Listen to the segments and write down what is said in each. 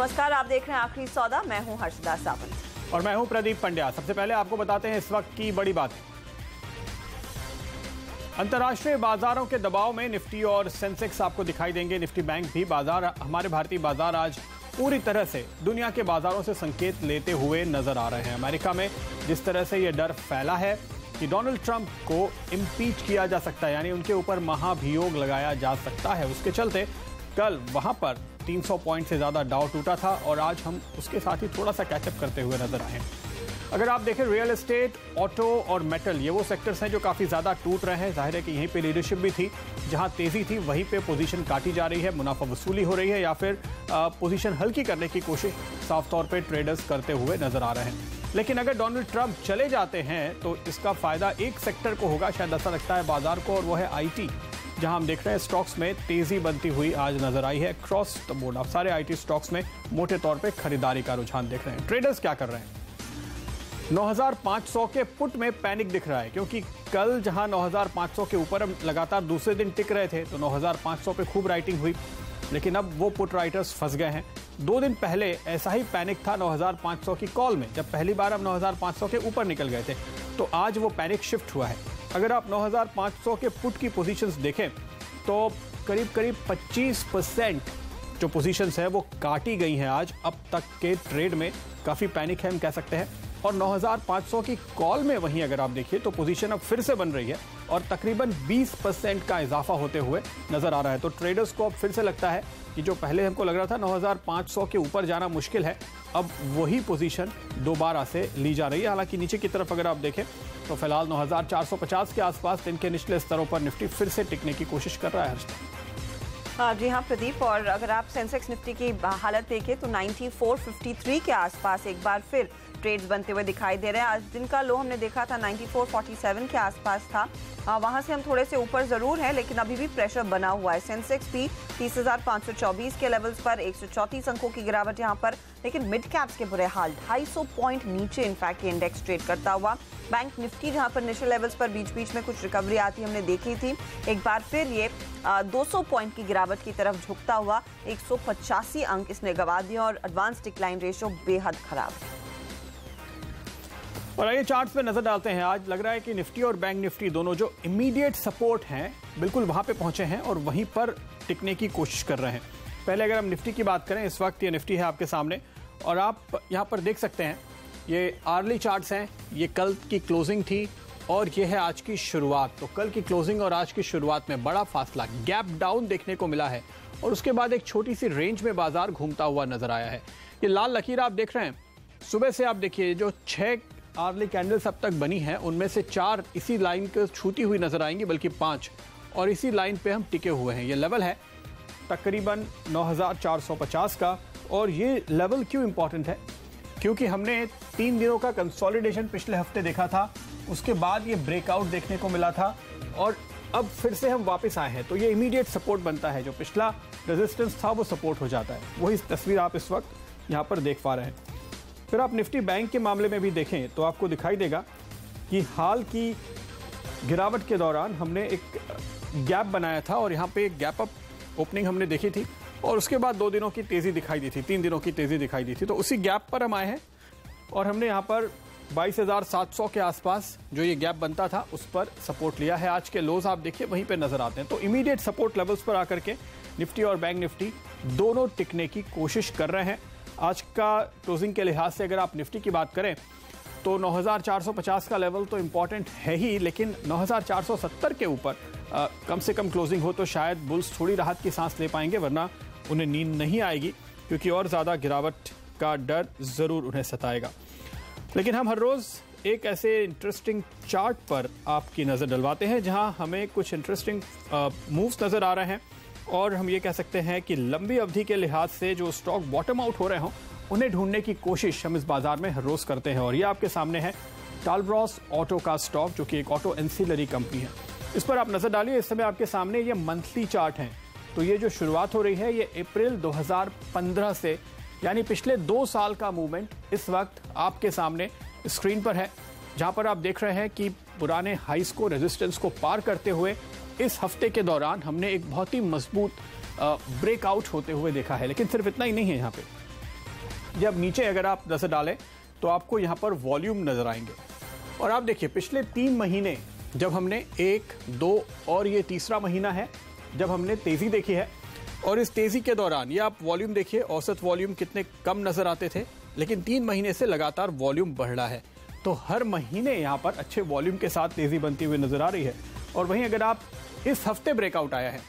नमस्कार, आप देख रहे हैं आखिरी सौदा। मैं हूं हर्षदा सावंत और मैं हूं प्रदीप पंड्या। सबसे पहले आपको बताते हैं इस वक्त की बड़ी बात। अंतर्राष्ट्रीय बाजारों के दबाव में निफ्टी और सेंसेक्स आपको दिखाई देंगे। निफ्टी बैंक भी बाजार, हमारे भारतीय बाजार आज पूरी तरह से दुनिया के बाजारों से संकेत लेते हुए नजर आ रहे हैं। अमेरिका में जिस तरह से यह डर फैला है कि डोनाल्ड ट्रंप को इम्पीच किया जा सकता है, यानी उनके ऊपर महाभियोग लगाया जा सकता है, उसके चलते कल वहां पर 300 पॉइंट से ज्यादा डाउ टूटा था और आज हम उसके साथ ही थोड़ा सा कैचअप करते हुए नजर आए। अगर आप देखें रियल एस्टेट, ऑटो और मेटल, ये वो सेक्टर्स हैं जो काफी ज्यादा टूट रहे हैं। जाहिर है कि यहीं पे लीडरशिप भी थी, जहां तेजी थी वहीं पे पोजीशन काटी जा रही है, मुनाफा वसूली हो रही है या फिर पोजीशन हल्की करने की कोशिश साफ तौर पे ट्रेडर्स करते हुए नजर आ रहे हैं। लेकिन अगर डोनाल्ड ट्रंप चले जाते हैं तो इसका फायदा एक सेक्टर को होगा, शायद ऐसा लगता है बाजार को, और वो है आईटी, जहां हम देख रहे हैं स्टॉक्स में तेजी बनती हुई आज नजर आई है क्रॉस द बोर्ड। अब सारे आईटी स्टॉक्स में मोटे तौर पे खरीदारी का रुझान देख रहे हैं। ट्रेडर्स क्या कर रहे हैं? 9500 के पुट में पैनिक दिख रहा है, क्योंकि कल जहां 9500 के ऊपर हम लगातार दूसरे दिन टिक रहे थे तो 9500 पे खूब राइटिंग हुई, लेकिन अब वो पुट राइटर्स फंस गए हैं। 2 दिन पहले ऐसा ही पैनिक था 9500 की कॉल में, जब पहली बार हम 9500 के ऊपर निकल गए थे। तो आज वो पैनिक शिफ्ट हुआ है। अगर आप 9500 के पुट की पोजीशंस देखें तो करीब 25% जो पोजीशंस है वो काटी गई हैं आज अब तक के ट्रेड में। काफी पैनिक है हम कह सकते हैं। और 9500 की कॉल में वहीं अगर आप देखिए तो पोजीशन अब फिर से बन रही है और तकरीबन 20% का इजाफा होते हुए नजर आ रहा है। तो ट्रेडर्स को अब फिर से लगता है कि जो पहले हमको लग रहा था 9500 के ऊपर जाना मुश्किल है, अब वही पोजीशन दोबारा से ली जा रही है। हालांकि नीचे की तरफ अगर आप देखें तो फिलहाल 9450 के आसपास दिन के निचले स्तरों पर निफ्टी फिर से टिकने की कोशिश कर रहा है। जी हाँ प्रदीप, और अगर आप सेंसेक्स निफ्टी की हालत देखें तो 9453 के आसपास एक बार फिर ट्रेड्स बनते हुए दिखाई दे रहे हैं। आज दिन का लो हमने देखा था 9447 के आसपास था, वहां से हम थोड़े से ऊपर जरूर हैं, लेकिन अभी भी प्रेशर बना हुआ है। सेंसेक्स भी 30,524 के लेवल्स पर 134 अंकों की गिरावट यहाँ पर, लेकिन मिड कैप्स के बुरे हाल, 250 पॉइंट नीचे इनफैक्ट ये इंडेक्स ट्रेड करता हुआ। बैंक निफ्टी जहां पर इनिशियल लेवल्स पर बीच बीच में कुछ रिकवरी आती हमने देखी थी, एक बार फिर ये 200 पॉइंट की गिरावट की तरफ झुकता हुआ 185 अंक इसने गंवा दिए और एडवांस डिक्लाइन रेशियो बेहद खराब है। और आइए चार्ट्स पे नजर डालते हैं। आज लग रहा है कि निफ्टी और बैंक निफ्टी दोनों जो इमीडिएट सपोर्ट हैं बिल्कुल वहां पे पहुंचे हैं और वहीं पर टिकने की कोशिश कर रहे हैं। पहले अगर हम निफ्टी की बात करें, इस वक्त ये निफ्टी है आपके सामने और आप यहां पर देख सकते हैं ये आर्ली चार्ट्स हैं। ये कल की क्लोजिंग थी और ये है आज की शुरुआत। तो कल की क्लोजिंग और आज की शुरुआत में बड़ा फासला, गैप डाउन देखने को मिला है और उसके बाद एक छोटी सी रेंज में बाजार घूमता हुआ नजर आया है। ये लाल लकीर आप देख रहे हैं, सुबह से आप देखिए जो 6 आर्ली कैंडल्स अब तक बनी हैं उनमें से 4 इसी लाइन को छूती हुई नजर आएंगी, बल्कि 5, और इसी लाइन पे हम टिके हुए हैं। ये लेवल है तकरीबन 9450 का। और ये लेवल क्यों इंपॉर्टेंट है? क्योंकि हमने 3 दिनों का कंसोलिडेशन पिछले हफ्ते देखा था, उसके बाद ये ब्रेकआउट देखने को मिला था और अब फिर से हम वापस आए हैं। तो ये इमीडिएट सपोर्ट बनता है, जो पिछला रेजिस्टेंस था वो सपोर्ट हो जाता है। वही तस्वीर आप इस वक्त यहाँ पर देख पा रहे हैं। फिर आप निफ्टी बैंक के मामले में भी देखें तो आपको दिखाई देगा कि हाल की गिरावट के दौरान हमने एक गैप बनाया था और यहाँ पे एक गैप अप ओपनिंग हमने देखी थी और उसके बाद 2 दिनों की तेजी दिखाई दी थी, 3 दिनों की तेजी दिखाई दी थी। तो उसी गैप पर हम आए हैं और हमने यहाँ पर 22,700 के आसपास जो ये गैप बनता था उस पर सपोर्ट लिया है। आज के लोज आप देखिए वहीं पे नजर आते हैं। तो इमीडिएट सपोर्ट लेवल्स पर आकर के निफ्टी और बैंक निफ्टी दोनों टिकने की कोशिश कर रहे हैं। आज का क्लोजिंग के लिहाज से अगर आप निफ्टी की बात करें तो 9450 का लेवल तो इंपॉर्टेंट है ही, लेकिन 9470 के ऊपर कम से कम क्लोजिंग हो तो शायद बुल्स थोड़ी राहत की सांस ले पाएंगे, वरना उन्हें नींद नहीं आएगी, क्योंकि और ज़्यादा गिरावट का डर ज़रूर उन्हें सताएगा। लेकिन हम हर रोज़ एक ऐसे इंटरेस्टिंग चार्ट पर आपकी नज़र डलवाते हैं जहां हमें कुछ इंटरेस्टिंग मूव्स नज़र आ रहे हैं और हम ये कह सकते हैं कि लंबी अवधि के लिहाज से जो स्टॉक बॉटम आउट हो रहे हों उन्हें ढूंढने की कोशिश हम इस बाजार में हर रोज़ करते हैं। और ये आपके सामने है टालब्रॉस ऑटो का स्टॉक, जो कि एक ऑटो एंसिलरी कंपनी है। इस पर आप नज़र डालिए। इस समय आपके सामने ये मंथली चार्ट हैं। तो ये जो शुरुआत हो रही है ये अप्रैल 2015 से, यानी पिछले 2 साल का मूवमेंट इस वक्त आपके सामने स्क्रीन पर है, जहां पर आप देख रहे हैं कि पुराने हाइस को, रेजिस्टेंस को पार करते हुए इस हफ्ते के दौरान हमने एक बहुत ही मजबूत ब्रेकआउट होते हुए देखा है। लेकिन सिर्फ इतना ही नहीं है, यहाँ पे जब नीचे अगर आप नजर डालें तो आपको यहाँ पर वॉल्यूम नजर आएंगे। और आप देखिए पिछले 3 महीने जब हमने 1, 2 और ये तीसरा महीना है जब हमने तेजी देखी है, और इस तेजी के दौरान ये आप वॉल्यूम देखिए, औसत वॉल्यूम कितने कम नजर आते थे, लेकिन 3 महीने से लगातार वॉल्यूम बढ़ रहा है। तो हर महीने यहाँ पर अच्छे वॉल्यूम के साथ तेजी बनती हुई नजर आ रही है। और वहीं अगर आप इस हफ्ते ब्रेकआउट आया है,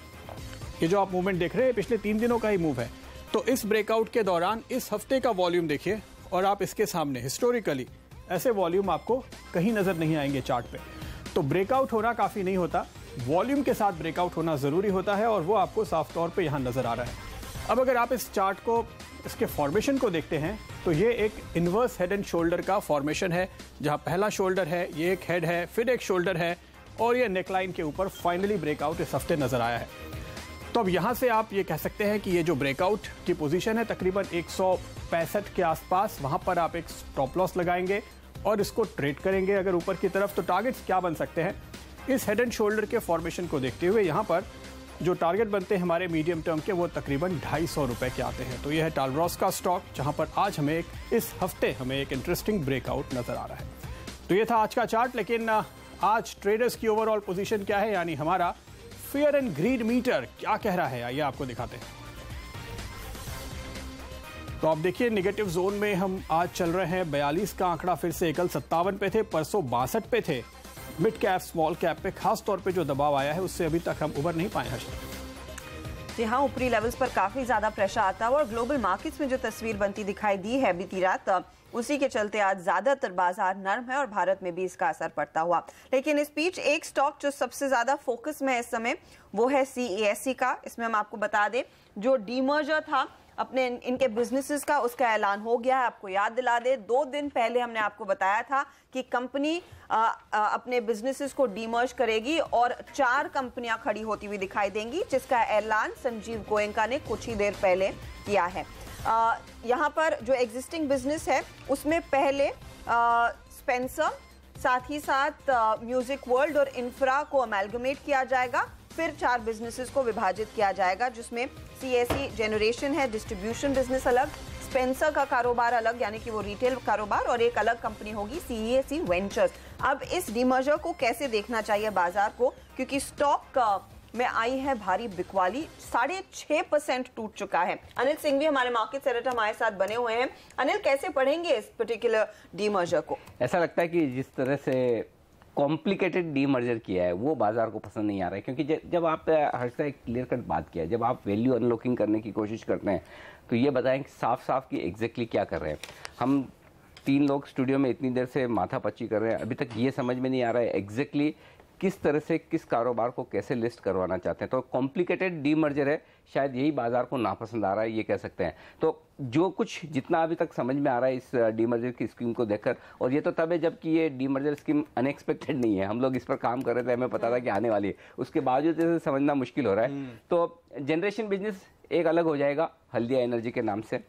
ये जो आप मूवमेंट देख रहे हैं पिछले 3 दिनों का ही मूव है, तो इस ब्रेकआउट के दौरान इस हफ्ते का वॉल्यूम देखिए और आप इसके सामने हिस्टोरिकली ऐसे वॉल्यूम आपको कहीं नजर नहीं आएंगे चार्ट पे। तो ब्रेकआउट होना काफी नहीं होता, वॉल्यूम के साथ ब्रेकआउट होना जरूरी होता है, और वो आपको साफ तौर पे यहां नजर आ रहा है। अब अगर आप इस चार्ट को, इसके फॉर्मेशन को देखते हैं तो ये एक इनवर्स हेड एंड शोल्डर का फॉर्मेशन है, जहां पहला शोल्डर है, ये एक हेड है, फिर एक शोल्डर है, और ये नेकलाइन के ऊपर फाइनली ब्रेकआउट इस हफ्ते नजर आया है। तो अब यहां से आप ये कह सकते हैं कि ये जो ब्रेकआउट की पोजीशन है तकरीबन 165 के आसपास, वहां पर आप एक स्टॉप लॉस लगाएंगे और इसको ट्रेड करेंगे अगर ऊपर की तरफ। तो टारगेट्स क्या बन सकते हैं इस हेड एंड शोल्डर के फॉर्मेशन को देखते हुए? यहां पर जो टारगेट बनते हैं हमारे मीडियम टर्म के, वो तकरीबन 250 रुपए के आते हैं। तो यह है टालरॉस का स्टॉक, जहां पर आज हमें इस हफ्ते हमें एक इंटरेस्टिंग ब्रेकआउट नजर आ रहा है। तो ये था आज का चार्ट, लेकिन आज ट्रेडर्स की ओवरऑल पोजीशन क्या है, यानी हमारा फियर एंड ग्रीड मीटर क्या कह रहा है, आइए आपको दिखाते हैं। तो आप देखिए नेगेटिव जोन में हम आज चल रहे हैं। 42 का आंकड़ा फिर से, कल 57 पे थे, परसों 62 पे थे। मिड कैप स्मॉल कैप पे खास तौर पे जो दबाव आया है उससे अभी तक हम उबर नहीं पाए हैं। जी हाँ, ऊपरी लेवल्स पर काफी ज्यादा प्रेशर आता है और ग्लोबल मार्केट्स में जो तस्वीर बनती दिखाई दी है बीती रात, उसी के चलते आज ज्यादातर बाजार नरम है और भारत में भी इसका असर पड़ता हुआ। लेकिन इस बीच एक स्टॉक जो सबसे ज्यादा फोकस में है इस समय, वो है CESC का। इसमें हम आपको बता दें जो डीमर्जर था अपने इनके बिजनेसेस का, उसका ऐलान हो गया है। आपको याद दिला दे, 2 दिन पहले हमने आपको बताया था कि कंपनी अपने बिजनेसेस को डीमर्ज करेगी और 4 कंपनियां खड़ी होती हुई दिखाई देंगी, जिसका ऐलान संजीव गोयनका ने कुछ ही देर पहले किया है। यहाँ पर जो एग्जिस्टिंग बिजनेस है उसमें पहले स्पेंसर, साथ ही साथ म्यूजिक वर्ल्ड और इंफ्रा को अमेलगमेट किया जाएगा। फिर 4 बिजनेसेस को विभाजित किया जाएगा, जिसमें CESC जनरेशन है, डिस्ट्रीब्यूशन बिजनेस अलग, स्पेंसर का कारोबार अलग यानी कि वो रिटेल कारोबार, और एक अलग कंपनी होगी CESC वेंचर्स। अब इस डीमर्जर को कैसे देखना चाहिए बाजार को, क्योंकि स्टॉक में आई है भारी बिकवाली, 6.5% टूट चुका है। अनिल सिंह भी हमारे मार्केट एडिटर हमारे साथ बने हुए हैं। अनिल, कैसे पढ़ेंगे इस पर्टिकुलर डीमर्जर को? ऐसा लगता है कि जिस तरह से कॉम्प्लिकेटेड डीमर्जर किया है वो बाजार को पसंद नहीं आ रहा है, क्योंकि जब आप हर्षा एक क्लियर कट बात किया, जब आप वैल्यू अनलॉकिंग करने की कोशिश करते हैं तो ये बताएं कि साफ साफ कि एग्जैक्टली क्या कर रहे हैं। हम 3 लोग स्टूडियो में इतनी देर से माथापच्ची कर रहे हैं, अभी तक ये समझ में नहीं आ रहा है एग्जैक्टली किस तरह से किस कारोबार को कैसे लिस्ट करवाना चाहते हैं। तो कॉम्प्लिकेटेड डीमर्जर है, शायद यही बाजार को नापसंद आ रहा है, ये कह सकते हैं। तो जो कुछ जितना अभी तक समझ में आ रहा है इस डीमर्जर की स्कीम को देखकर, और ये तो तब है जबकि ये डीमर्जर स्कीम अनएक्सपेक्टेड नहीं है, हम लोग इस पर काम कर रहे थे, हमें पता था कि आने वाली है, उसके बावजूद इसे समझना मुश्किल हो रहा है। तो जनरेशन बिजनेस एक अलग हो जाएगा हल्दिया एनर्जी के नाम से।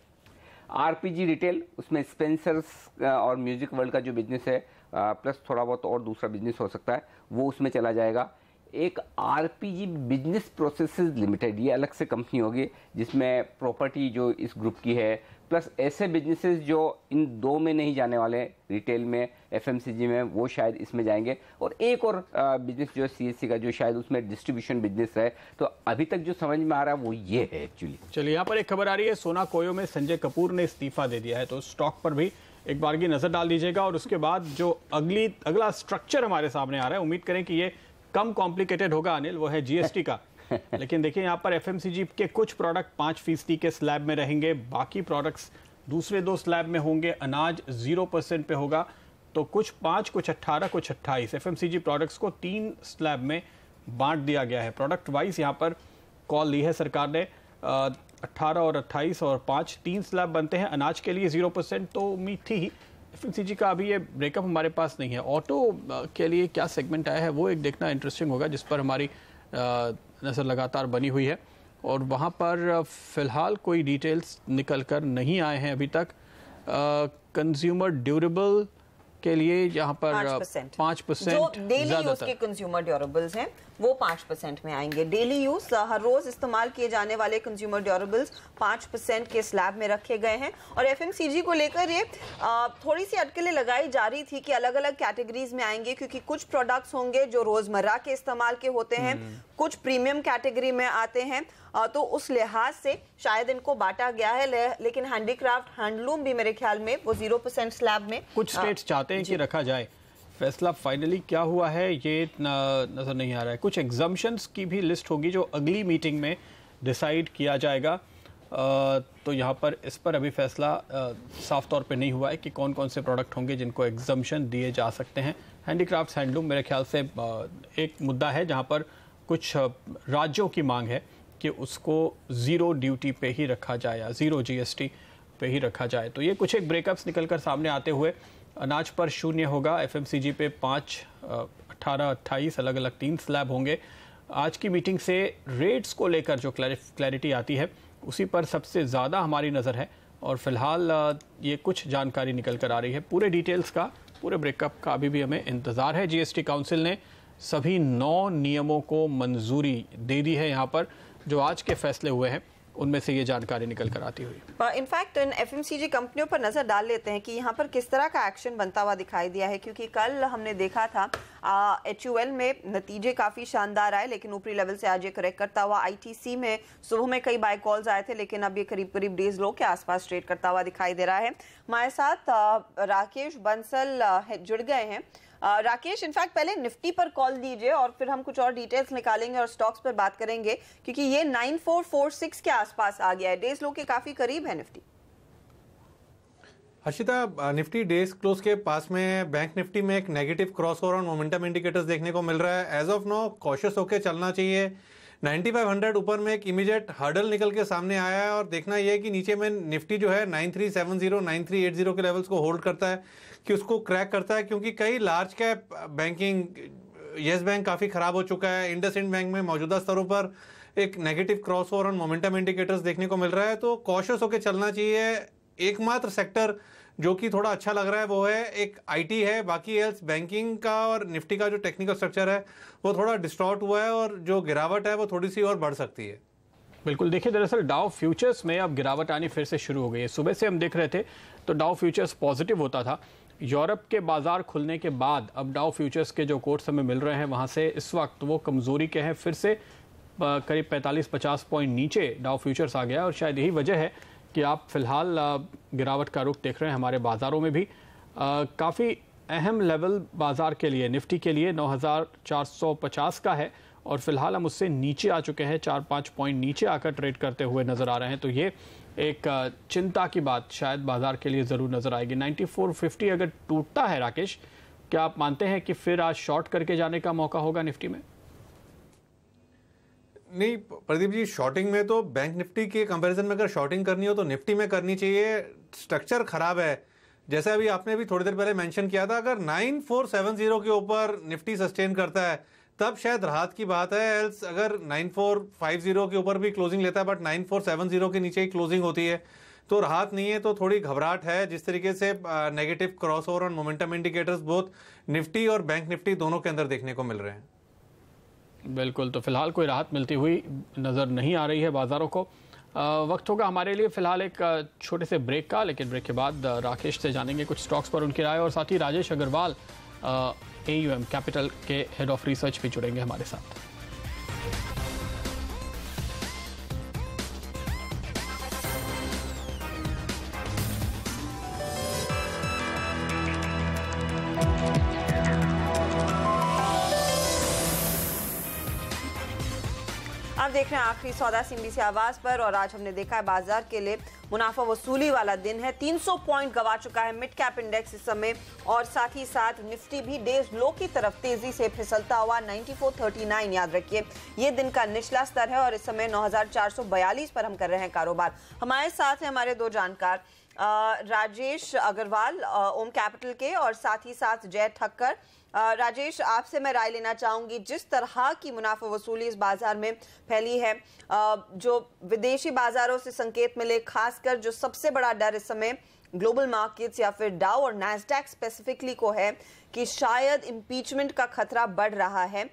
RPG रिटेल, उसमें स्पेंसर्स और म्यूजिक वर्ल्ड का जो बिजनेस है प्लस थोड़ा बहुत और दूसरा बिजनेस हो सकता है, वो उसमें चला जाएगा। एक RPG बिजनेस प्रोसेसेस लिमिटेड, ये अलग से कंपनी होगी जिसमें प्रॉपर्टी जो इस ग्रुप की है, प्लस ऐसे बिजनेसेस जो इन 2 में नहीं जाने वाले, रिटेल में, FMCG में, वो शायद इसमें जाएंगे। और एक और बिजनेस जो है CESC का, जो शायद उसमें डिस्ट्रीब्यूशन बिजनेस है। तो अभी तक जो समझ में आ रहा है वो ये है एक्चुअली। चलिए, यहाँ पर एक खबर आ रही है, सोना कोयो में संजय कपूर ने इस्तीफा दे दिया है, तो स्टॉक पर भी एक बार की नजर डाल दीजिएगा। और उसके बाद जो अगला स्ट्रक्चर हमारे सामने आ रहा है, उम्मीद करें कि ये कम कॉम्प्लिकेटेड होगा अनिल, वो है GST का। लेकिन देखिए यहाँ पर FMCG के कुछ प्रोडक्ट 5% के स्लैब में रहेंगे, बाकी प्रोडक्ट्स दूसरे 2 स्लैब में होंगे। अनाज 0% पे होगा, तो कुछ 5, कुछ 18, कुछ 28 FMCG प्रोडक्ट्स को 3 स्लैब में बांट दिया गया है। प्रोडक्ट वाइज यहाँ पर कॉल ली है सरकार ने, 18 और 28 और 5, 3 स्लैब बनते हैं। अनाज के लिए 0%, तो उम्मीद थी ही। FMCG का अभी ये ब्रेकअप हमारे पास नहीं है। ऑटो के लिए क्या सेगमेंट आया है वो एक देखना इंटरेस्टिंग होगा, जिस पर हमारी नज़र लगातार बनी हुई है, और वहाँ पर फिलहाल कोई डिटेल्स निकल कर नहीं आए हैं अभी तक। कंज्यूमर ड्यूरेबल के लिए यहाँ पर 5% जो डेली यूज के कंज्यूमर ड्यूरेबल्स हैं वो 5% में आएंगे। डेली यूज हर रोज इस्तेमाल किए जाने वाले कंज्यूमर ड्यूरेबल्स 5% के स्लैब में रखे गए हैं। और एफएमसीजी को लेकर ये थोड़ी सी अटकलें लगाई जा रही थी कि अलग अलग कैटेगरीज में आएंगे, क्योंकि कुछ प्रोडक्ट्स होंगे जो रोजमर्रा के इस्तेमाल के होते हैं, कुछ प्रीमियम कैटेगरी में आते हैं, तो उस लिहाज से शायद इनको बांटा गया है। लेकिन हैंडीक्राफ्ट हैंडलूम भी मेरे ख्याल में वो 0% स्लैब में कुछ स्टेट्स चाहते हैं कि रखा जाए। फैसला फाइनली क्या हुआ है ये नजर नहीं आ रहा है। कुछ एग्जम्पशंस की भी लिस्ट होगी जो अगली मीटिंग में डिसाइड किया जाएगा। तो यहाँ पर इस पर अभी फैसला साफ तौर पे नहीं हुआ है कि कौन कौन से प्रोडक्ट होंगे जिनको एग्जम्पशन दिए जा सकते हैं। हैंडीक्राफ्ट हैंडलूम मेरे ख्याल से एक मुद्दा है जहाँ पर कुछ राज्यों की मांग है कि उसको ज़ीरो ड्यूटी पे ही रखा जाए या ज़ीरो जीएसटी पे ही रखा जाए। तो ये कुछ एक ब्रेकअप्स निकल कर सामने आते हुए अनाज पर 0 होगा, एफएमसीजी पे 5, 18, 28 अलग अलग 3 स्लैब होंगे। आज की मीटिंग से रेट्स को लेकर जो क्लैरिटी आती है उसी पर सबसे ज़्यादा हमारी नज़र है और फिलहाल ये कुछ जानकारी निकल कर आ रही है। पूरे डिटेल्स का, पूरे ब्रेकअप का अभी भी हमें इंतज़ार है। जीएसटी काउंसिल ने सभी 9 नियमों को मंजूरी दे दी है। यहाँ पर जो आज के फैसले हुए हैं उनमें से ये जानकारी निकल कर आती हुई। इनफैक्ट इन एफएमसीजी कंपनियों पर नजर डाल लेते हैं कि यहाँ पर किस तरह का एक्शन बनता हुआ दिखाई दिया है, क्योंकि कल हमने देखा था HUL में नतीजे काफी शानदार आए, लेकिन ऊपरी लेवल से आज ये करेक्ट करता हुआ ITC में सुबह में कई बाय कॉल्स आए थे, लेकिन अब ये करीब करीब डेज लो के आसपास ट्रेड करता हुआ दिखाई दे रहा है। हमारे साथ राकेश बंसल जुड़ गए हैं। राकेश, इनफैक्ट पहले निफ्टी पर कॉल दीजिए और फिर हम कुछ और डिटेल्स निकालेंगे और स्टॉक्स पर बात करेंगे, क्योंकि ये 9446 के आसपास आ गया है, डेज लो के काफी करीब है Nifty. Harshita, Nifty days close के पास में बैंक निफ्टी में एक नेगेटिव क्रॉसओवर और मोमेंटम इंडिकेटर्स देखने को मिल रहा है। एज ऑफ नो कॉशियस होकर चलना चाहिए। 9500 ऊपर में एक इमीडिएट हर्डल निकल के सामने आया है और देखना यह है कि नीचे में निफ्टी जो है 9370 9380 के लेवल्स को होल्ड करता है कि उसको क्रैक करता है, क्योंकि कई large cap banking, yes bank काफ़ी ख़राब हो चुका है। इंडसइंड बैंक में मौजूदा स्तरों पर एक नेगेटिव क्रॉसओवर और मोमेंटम इंडिकेटर्स देखने को मिल रहा है, तो कॉशियस होकर चलना चाहिए। एकमात्र सेक्टर जो कि थोड़ा अच्छा लग रहा है वो है एक आईटी है, बाकी एल्स बैंकिंग का और निफ्टी का जो टेक्निकल स्ट्रक्चर है वो थोड़ा डिस्टॉर्ट हुआ है और जो गिरावट है वो थोड़ी सी और बढ़ सकती है। बिल्कुल, देखिए दरअसल डाउ फ्यूचर्स में अब गिरावट आनी फिर से शुरू हो गई है। सुबह से हम देख रहे थे तो डाउ फ्यूचर्स पॉजिटिव होता था। यूरोप के बाजार खुलने के बाद अब डाउ फ्यूचर्स के जो कोट्स हमें मिल रहे हैं वहाँ से इस वक्त वो कमज़ोरी के हैं, फिर से करीब 45-50 पॉइंट नीचे डाउ फ्यूचर्स आ गया और शायद यही वजह है कि आप फिलहाल गिरावट का रुख देख रहे हैं हमारे बाज़ारों में भी। काफ़ी अहम लेवल बाज़ार के लिए, निफ्टी के लिए 9450 का है और फिलहाल हम उससे नीचे आ चुके हैं, 4-5 पॉइंट नीचे आकर ट्रेड करते हुए नज़र आ रहे हैं। तो ये एक चिंता की बात शायद बाज़ार के लिए ज़रूर नज़र आएगी। 9450 अगर टूटता है राकेश, क्या आप मानते हैं कि फिर आज शॉर्ट करके जाने का मौका होगा निफ्टी में? नहीं प्रदीप जी, शॉर्टिंग में तो बैंक निफ्टी के कंपैरिजन में अगर शॉर्टिंग करनी हो तो निफ्टी में करनी चाहिए। स्ट्रक्चर खराब है, जैसे अभी आपने भी थोड़ी देर पहले मेंशन किया था। अगर 9470 के ऊपर निफ्टी सस्टेन करता है तब शायद राहत की बात है। एल्स अगर 9450 के ऊपर भी क्लोजिंग लेता है बट 9470 के नीचे ही क्लोजिंग होती है तो राहत नहीं है, तो थोड़ी घबराहट है। जिस तरीके से नेगेटिव क्रॉसओवर और मोमेंटम इंडिकेटर्स बोथ निफ्टी और बैंक निफ्टी दोनों के अंदर देखने को मिल रहे हैं। बिल्कुल, तो फिलहाल कोई राहत मिलती हुई नज़र नहीं आ रही है बाज़ारों को। वक्त होगा हमारे लिए फिलहाल एक छोटे से ब्रेक का, लेकिन ब्रेक के बाद राकेश से जानेंगे कुछ स्टॉक्स पर उनकी राय और साथ ही राजेश अग्रवाल AUM कैपिटल के हेड ऑफ रिसर्च भी जुड़ेंगे हमारे साथ। आप देख रहे हैं आखिरी सौदा CNBC आवाज पर और आज हमने देखा है बाजार के लिए मुनाफा वसूली वाला दिन है। 300 पॉइंट गवा चुका है मिड कैप इंडेक्स इस समय और साथ ही साथ निफ्टी भी डेज लो की तरफ तेजी से फिसलता हुआ 9439 याद रखिए ये दिन का निचला स्तर है और इस समय 9442 पर हम कर रहे हैं कारोबार। हमारे साथ हैं हमारे दो जानकार राजेश अग्रवाल ओम कैपिटल के और साथ ही साथ जय ठक्कर। राजेश, आपसे मैं राय लेना चाहूंगी, जिस तरह की मुनाफा वसूली इस बाजार में फैली है, जो विदेशी बाजारों से संकेत मिले, खासकर जो सबसे बड़ा डर इस समय ग्लोबल मार्केट्स या फिर डाउ और नैस्डैक स्पेसिफिकली को है कि शायद इम्पीचमेंट का खतरा बढ़ रहा है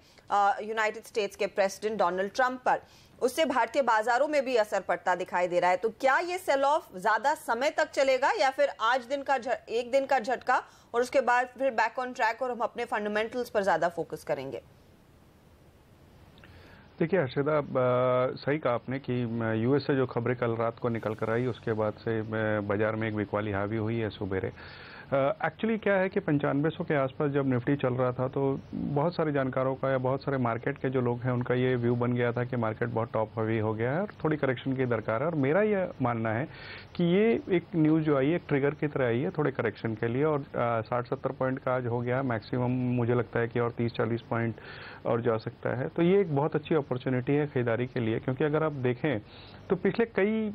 यूनाइटेड स्टेट्स के प्रेसिडेंट डोनाल्ड ट्रंप पर। उससे भारतीय बाजारों में भी असर पड़ता दिखाई दे रहा है। तो क्या ये सेल ऑफ ज्यादा समय तक चलेगा या फिर आज एक दिन का झटका और उसके बाद फिर बैक ऑन ट्रैक और हम अपने फंडामेंटल्स पर ज्यादा फोकस करेंगे? देखिए हर्षदा, सही कहा आपने कि यूएस से जो खबरें कल रात को निकल कर आई उसके बाद से बाजार में एक बिकवाली हावी हुई है सुबेरे। एक्चुअली क्या है कि 9500 के आसपास जब निफ्टी चल रहा था तो बहुत सारे जानकारों का या बहुत सारे मार्केट के जो लोग हैं उनका ये व्यू बन गया था कि मार्केट बहुत टॉप हावी हो गया है और थोड़ी करेक्शन की दरकार है। और मेरा ये मानना है कि ये एक न्यूज़ जो आई है एक ट्रिगर की तरह आई है थोड़े करेक्शन के लिए, और 60-70 पॉइंट का आज हो गया मैक्सिमम। मुझे लगता है कि और 30-40 पॉइंट और जा सकता है। तो ये एक बहुत अच्छी अपॉर्चुनिटी है खरीदारी के लिए, क्योंकि अगर आप देखें तो पिछले कई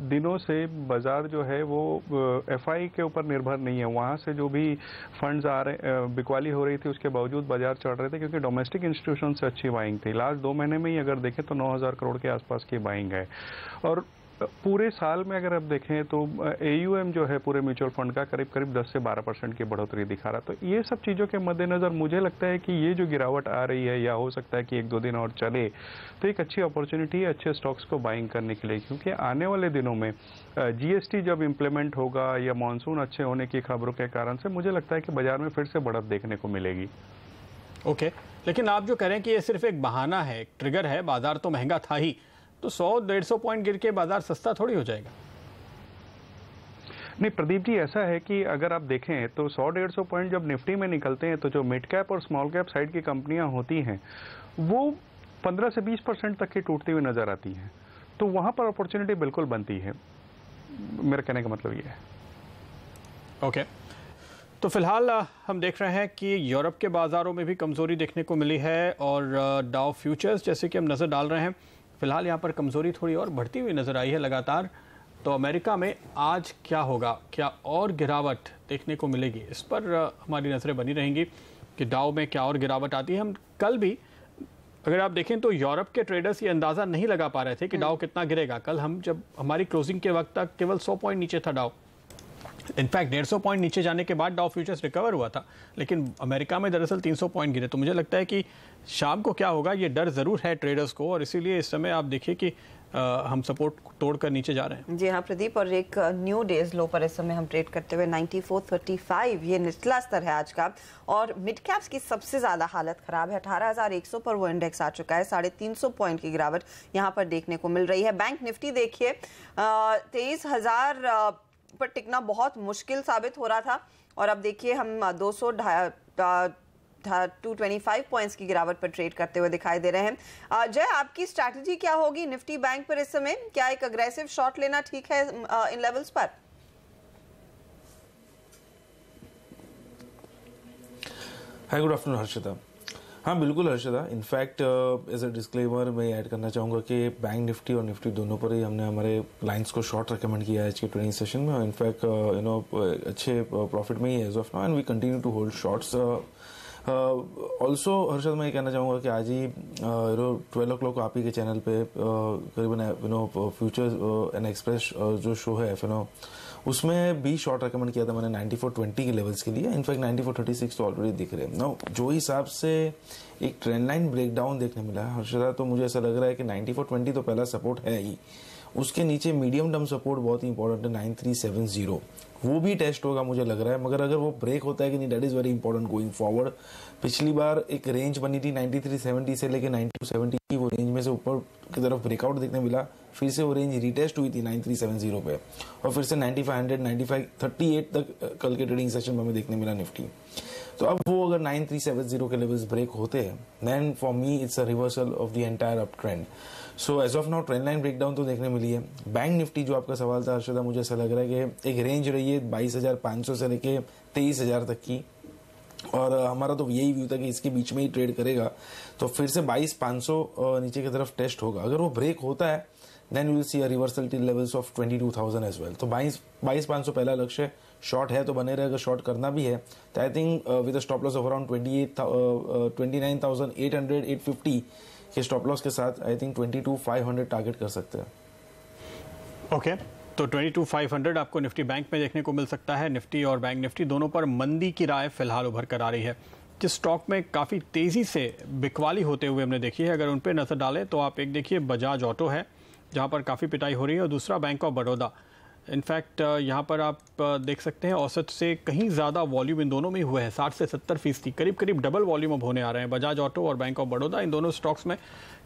दिनों से बाजार जो है वो एफआई के ऊपर निर्भर नहीं है। वहाँ से जो भी फंड्स आ रहे, बिकवाली हो रही थी उसके बावजूद बाजार चढ़ रहे थे, क्योंकि डोमेस्टिक इंस्टीट्यूशन से अच्छी बाइंग थी। लास्ट 2 महीने में ही अगर देखें तो 9000 करोड़ के आसपास की बाइंग है। और पूरे साल में अगर आप देखें तो AUM जो है पूरे म्यूचुअल फंड का करीब 10 से 12% की बढ़ोतरी दिखा रहा। तो ये सब चीज़ों के मद्देनज़र मुझे लगता है कि ये जो गिरावट आ रही है या हो सकता है कि 1-2 दिन और चले, तो एक अच्छी अपॉर्चुनिटी है अच्छे स्टॉक्स को बाइंग करने के लिए। क्योंकि आने वाले दिनों में GST जब इम्प्लीमेंट होगा या मानसून अच्छे होने की खबरों के कारण से मुझे लगता है कि बाजार में फिर से बढ़त देखने को मिलेगी। ओके, लेकिन आप जो कह रहे हैं कि ये सिर्फ एक बहाना है, एक ट्रिगर है, बाजार तो महंगा था ही, तो 100-150 पॉइंट गिर के बाजार सस्ता थोड़ी हो जाएगा। नहीं प्रदीप जी, ऐसा है कि अगर आप देखें तो 100-150 पॉइंट जब निफ्टी में निकलते हैं तो जो मिड कैप और स्मॉल कैप साइड की कंपनियां होती हैं वो 15 से 20% तक की टूटती हुई नजर आती हैं। तो वहां पर अपॉर्चुनिटी बिल्कुल बनती है, मेरा कहने का मतलब ये है। ओके, तो फिलहाल हम देख रहे हैं कि यूरोप के बाजारों में भी कमजोरी देखने को मिली है और डाउ फ्यूचर्स जैसे कि हम नजर डाल रहे हैं फिलहाल यहाँ पर कमजोरी थोड़ी और बढ़ती हुई नजर आई है लगातार। तो अमेरिका में आज क्या होगा, क्या और गिरावट देखने को मिलेगी, इस पर हमारी नजरें बनी रहेंगी कि डाउ में क्या और गिरावट आती है। हम कल भी अगर आप देखें तो यूरोप के ट्रेडर्स ये अंदाजा नहीं लगा पा रहे थे कि डाउ कितना गिरेगा। कल हम जब हमारी क्लोजिंग के वक्त तक केवल 100 पॉइंट नीचे था डाउ, इनफैक्ट 150 पॉइंट नीचे जाने के बाद डाउ फ्यूचर्स रिकवर हुआ था, लेकिन अमेरिका में दरअसल 300 पॉइंट गिरे। तो मुझे लगता है कि शाम को क्या होगा ये डर जरूर है ट्रेडर्स को, और इसीलिए इस समय आप देखिए कि हम सपोर्ट तोड़कर नीचे जा रहे हैं। जी हाँ प्रदीप, और एक न्यू डेज लो पर इस समय हम ट्रेड करते हुए 9435 ये निचला स्तर है आज का। और मिड कैप्स की सबसे ज्यादा हालत खराब है, 18100 पर वो इंडेक्स आ चुका है। 350 पॉइंट की गिरावट यहाँ पर देखने को मिल रही है। बैंक निफ्टी देखिए 23000 पर टिकना बहुत मुश्किल साबित हो रहा था, और अब देखिए हम 225 पॉइंट्स की गिरावट पर ट्रेड करते हुए दिखाई दे रहे हैं। जय, आपकी स्ट्रैटेजी क्या होगी निफ्टी बैंक पर इस समय? क्या एक अग्रेसिव शॉट लेना ठीक है इन लेवल्स पर? Hi, good afternoon Harshita. हाँ बिल्कुल Harshita, in fact as a disclaimer मैं ऐड करना चाहूँगा कि बैंक निफ्टी और निफ्टी दोनों पर ही हमने हमारे क्लाइंट्स को शॉर्ट रिकमेंड किया है आज के ट्रेडिंग सेशन में, और इनफैक्ट अच्छे प्रॉफिट में ही as of now and we continue to hold shorts. Also Harshad मैं ये कहना चाहूँगा कि आज ही 12 o'clock आप ही के चैनल पे करीबन फ्यूचर एंड एक्सप्रेस जो शो है उसमें भी शॉर्ट रिकमेंड किया था मैंने 9420 के लेवल्स के लिए। इनफैक्ट 9436 तो ऑलरेडी दिख रहे हैं। नाउ जो हिसाब से एक ट्रेंड लाइन ब्रेकडाउन देखने मिला है हर्षदा, तो मुझे ऐसा लग रहा है कि 9420 तो पहला सपोर्ट है ही, उसके नीचे मीडियम टर्म सपोर्ट बहुत ही इंपॉर्टेंट है 9370, वो भी टेस्ट होगा मुझे लग रहा है। मगर अगर वो ब्रेक होता है कि नहीं, that is very important going forward. पिछली बार एक रेंज बनी थी 9370 से लेके 9270 की, वो रेंज में से ऊपर की तरफ ब्रेकआउट देखने मिला, फिर से वो रेंज रिटेस्ट हुई थी 9370 पे, और फिर से 9500 9538 तक कल के ट्रेडिंग सेशन में हमें देखने मिला निफ्टी। तो अब वो अगर 9370 के लेवल्स ब्रेक होते हैं, then for me it's a reversal of the entire up trend. So as of now trend line breakdown तो देखने मिली है। बैंक निफ्टी जो आपका सवाल था हर्षदा, मुझे ऐसा लग रहा है कि एक रेंज रही है 22,500 से लेके 23,000 तक की, और हमारा तो यही व्यू था कि इसके बीच में ही ट्रेड करेगा, तो फिर से 22,500 नीचे की तरफ टेस्ट होगा। अगर वो ब्रेक होता है then will see a reversal till levels of 22,000 as well. तो 22,500 पहला लक्ष्य, शॉर्ट है तो बने रहेगा, शॉर्ट करना भी है तो I think with a stop loss of around 29,800 850 के स्टॉप लॉस के साथ आई थिंक 22,500 टारगेट कर सकते हैं। ओके, तो 22,500 आपको निफ्टी बैंक में देखने को मिल सकता है। निफ्टी और बैंक निफ्टी दोनों पर मंदी की राय फिलहाल उभर कर आ रही है। जिस स्टॉक में काफ़ी तेज़ी से बिकवाली होते हुए हमने देखी है, अगर उन पर नज़र डालें तो आप एक देखिए बजाज ऑटो है जहां पर काफ़ी पिटाई हो रही है, और दूसरा बैंक ऑफ बड़ौदा। इनफैक्ट यहाँ पर आप देख सकते हैं औसत से कहीं ज़्यादा वॉल्यूम इन दोनों में हुए हैं, 60 से 70%, करीब करीब डबल वॉल्यूम अब होने आ रहे हैं बजाज ऑटो और बैंक ऑफ बड़ौदा। इन दोनों स्टॉक्स में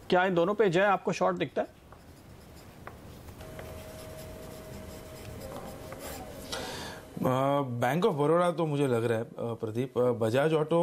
क्या इन दोनों पे जय आपको शॉर्ट दिखता है? बैंक ऑफ बड़ौदा तो मुझे लग रहा है प्रदीप, बजाज ऑटो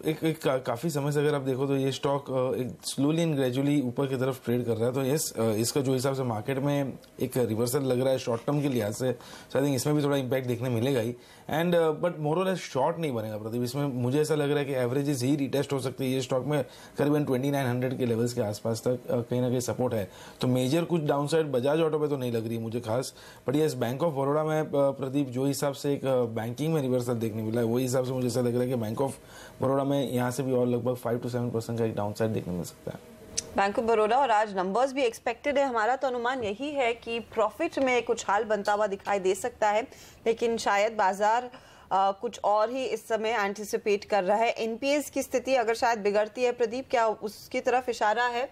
एक काफी समय से अगर आप देखो तो ये स्टॉक एक स्लोली एंड ग्रेजुअली ऊपर की तरफ ट्रेड कर रहा है। तो यस, इसका जो हिसाब से मार्केट में एक रिवर्सल लग रहा है शॉर्ट टर्म के लिहाज से, तो आई थिंक इसमें भी थोड़ा इम्पैक्ट देखने मिलेगा ही। एंड बट मोर और लेस शॉर्ट नहीं बनेगा प्रदीप, इसमें मुझे ऐसा लग रहा है कि एवरेजेस ही रिटेस्ट हो सकती है। ये स्टॉक में करीबन 2900 के लेवल्स के आसपास तक कहीं ना कहीं सपोर्ट है, तो मेजर कुछ डाउनसाइड बजाज ऑटो पे तो नहीं लग रही है मुझे खास। But yes, bank of Baroda में प्रदीप जो हिसाब से एक बैंकिंग में रिवर्सल देखने मिला है, वही हिसाब से मुझे ऐसा लग रहा है कि बैंक ऑफ बड़ौदा में यहाँ से भी और लगभग 5 to 7% का एक डाउनसाइड देखने मिल सकता है बैंक ऑफ बड़ौदा। और आज नंबर्स भी एक्सपेक्टेड है, हमारा तो अनुमान यही है कि प्रॉफिट में कुछ हाल बनता हुआ दिखाई दे सकता है, लेकिन शायद बाजार कुछ और ही इस समय एंटिसिपेट कर रहा है। एनपीएस की स्थिति अगर शायद बिगड़ती है प्रदीप, क्या उसकी तरफ इशारा है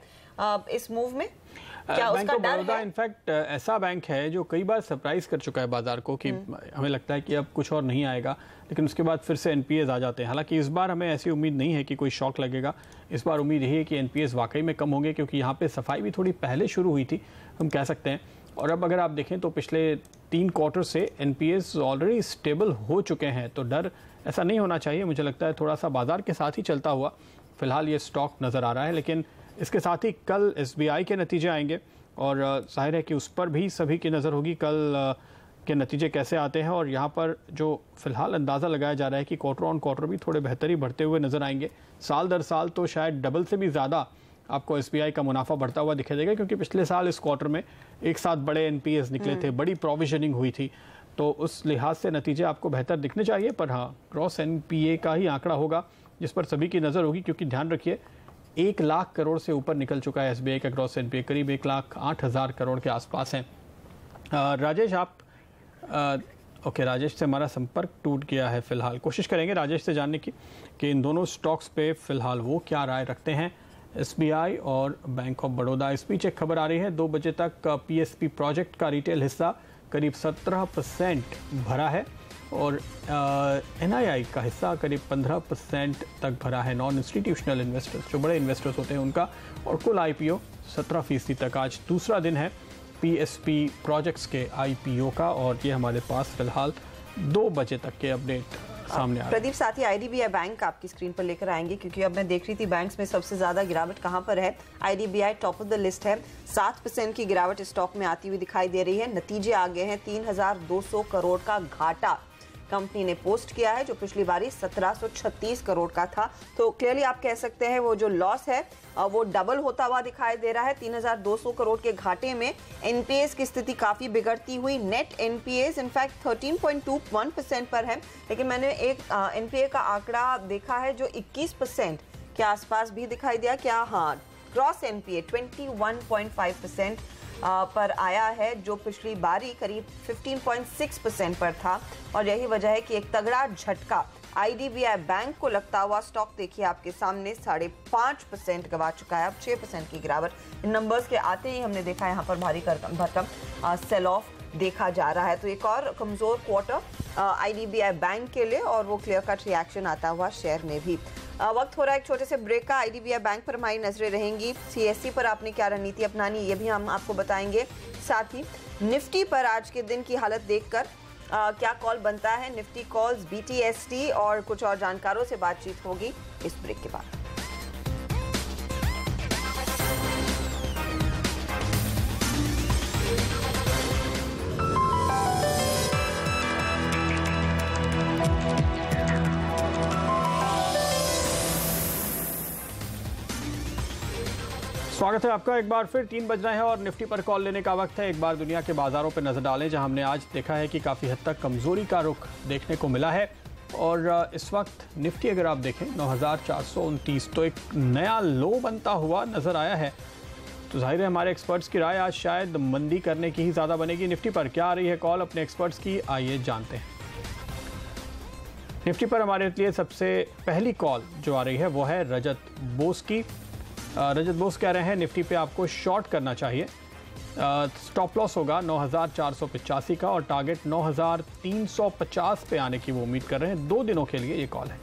इस मूव में? क्या बैंक उसका ऑफ डर बड़ौदा है? इनफैक्ट ऐसा बैंक है जो कई बार सरप्राइज कर चुका है बाजार को कि हमें लगता है कि अब कुछ और नहीं आएगा, लेकिन उसके बाद फिर से एनपीएस आ जाते हैं। हालांकि इस बार हमें ऐसी उम्मीद नहीं है कि कोई शॉक लगेगा। इस बार उम्मीद यही है कि एनपीएस वाकई में कम होंगे, क्योंकि यहाँ पे सफाई भी थोड़ी पहले शुरू हुई थी, हम कह सकते हैं। और अब अगर आप देखें तो पिछले 3 क्वार्टर से एनपीएस ऑलरेडी स्टेबल हो चुके हैं, तो डर ऐसा नहीं होना चाहिए। मुझे लगता है थोड़ा सा बाजार के साथ ही चलता हुआ फिलहाल ये स्टॉक नज़र आ रहा है। लेकिन इसके साथ ही कल एसबीआई के नतीजे आएंगे और जाहिर है कि उस पर भी सभी की नज़र होगी कल के नतीजे कैसे आते हैं। और यहाँ पर जो फिलहाल अंदाज़ा लगाया जा रहा है कि क्वार्टर ऑन क्वार्टर भी थोड़े बेहतरी बढ़ते हुए नज़र आएंगे। साल दर साल तो शायद डबल से भी ज़्यादा आपको एसबीआई का मुनाफा बढ़ता हुआ दिखाई देगा, क्योंकि पिछले साल इस क्वार्टर में एक साथ बड़े एनपीएस निकले थे, बड़ी प्रोविजनिंग हुई थी, तो उस लिहाज से नतीजे आपको बेहतर दिखने चाहिए। पर हाँ, ग्रॉस एनपीए का ही आंकड़ा होगा जिस पर सभी की नज़र होगी, क्योंकि ध्यान रखिए 1 लाख करोड़ से ऊपर निकल चुका है एसबीआई का ग्रॉस एनपीए, करीब 1,08,000 करोड़ के आसपास हैं। राजेश आप ओके, राजेश से हमारा संपर्क टूट गया है। फिलहाल कोशिश करेंगे राजेश से जानने की कि इन दोनों स्टॉक्स पे फिलहाल वो क्या राय रखते हैं, एसबीआई और बैंक ऑफ बड़ौदा। इस बीच एक खबर आ रही है, 2 बजे तक पीएसपी प्रोजेक्ट का रिटेल हिस्सा करीब 17% भरा है और एनआईआई का हिस्सा करीब 15% तक भरा है। नॉन इंस्टीट्यूशनल इन्वेस्टर्स, जो बड़े इन्वेस्टर्स होते हैं उनका, और कुल आईपीओ 17% तक। आज दूसरा दिन है पीएसपी प्रोजेक्ट्स के आईपीओ का, और ये हमारे पास फिलहाल 2 बजे तक के अपडेट सामने आ रहे हैं। प्रदीप, साथ ही आईडीबीआई बैंक आपकी स्क्रीन पर लेकर आएंगे, क्योंकि अब मैं देख रही थी बैंक्स में सबसे ज्यादा गिरावट कहां पर है। IDBI top of the list है, 7% की गिरावट स्टॉक में आती हुई दिखाई दे रही है। नतीजे आ गए हैं, 3,200 करोड़ का घाटा कंपनी ने पोस्ट किया है, जो पिछली बारी 1736 करोड़ का था। तो क्लियरली आप कह सकते हैं वो जो लॉस है वो डबल होता हुआ दिखाई दे रहा है। 3,200 करोड़ के घाटे में एनपीएस की स्थिति काफी बिगड़ती हुई। नेट एनपीएस इनफैक्ट 13.21% पर है, लेकिन मैंने एक एनपीए का आंकड़ा देखा है जो 21% के आसपास भी दिखाई दिया। क्या? हाँ, क्रॉस एनपीए 21.5% पर आया है, जो पिछली बारी करीब 15.6% पर था। और यही वजह है कि एक तगड़ा झटका आईडीबीआई बैंक को लगता हुआ। स्टॉक देखिए आपके सामने 5.5% गवा चुका है, अब 6% की गिरावट। इन नंबर्स के आते ही हमने देखा यहाँ पर भारी भरकम सेल ऑफ देखा जा रहा है। तो एक और कमजोर क्वार्टर आईडीबीआई बैंक के लिए, और वो क्लियर कट रिएक्शन आता हुआ शेयर में भी। वक्त हो रहा है एक छोटे से ब्रेक का। आईडीबीआई बैंक पर हमारी नजरें रहेंगी, सीएससी पर आपने क्या रणनीति अपनानी ये भी हम आपको बताएंगे। साथ ही निफ्टी पर आज के दिन की हालत देखकर क्या कॉल बनता है, निफ्टी कॉल्स, बीटीएसटी और कुछ और जानकारों से बातचीत होगी इस ब्रेक के बाद। स्वागत है आपका एक बार फिर। 3 बज रहे हैं और निफ्टी पर कॉल लेने का वक्त है। एक बार दुनिया के बाजारों पर नजर डालें, जहां हमने आज देखा है कि काफ़ी हद तक कमजोरी का रुख देखने को मिला है। और इस वक्त निफ्टी अगर आप देखें 9,429, तो एक नया लो बनता हुआ नजर आया है। तो जाहिर है हमारे एक्सपर्ट्स की राय आज शायद मंदी करने की ही ज़्यादा बनेगी। निफ्टी पर क्या आ रही है कॉल अपने एक्सपर्ट्स की, आइए जानते हैं। निफ्टी पर हमारे लिए सबसे पहली कॉल जो आ रही है वो है रजत बोस की। रजत बोस कह रहे हैं निफ्टी पे आपको शॉर्ट करना चाहिए। स्टॉप लॉस होगा 9485 का और टारगेट 9350 पे आने की वो उम्मीद कर रहे हैं। 2 दिनों के लिए ये कॉल है।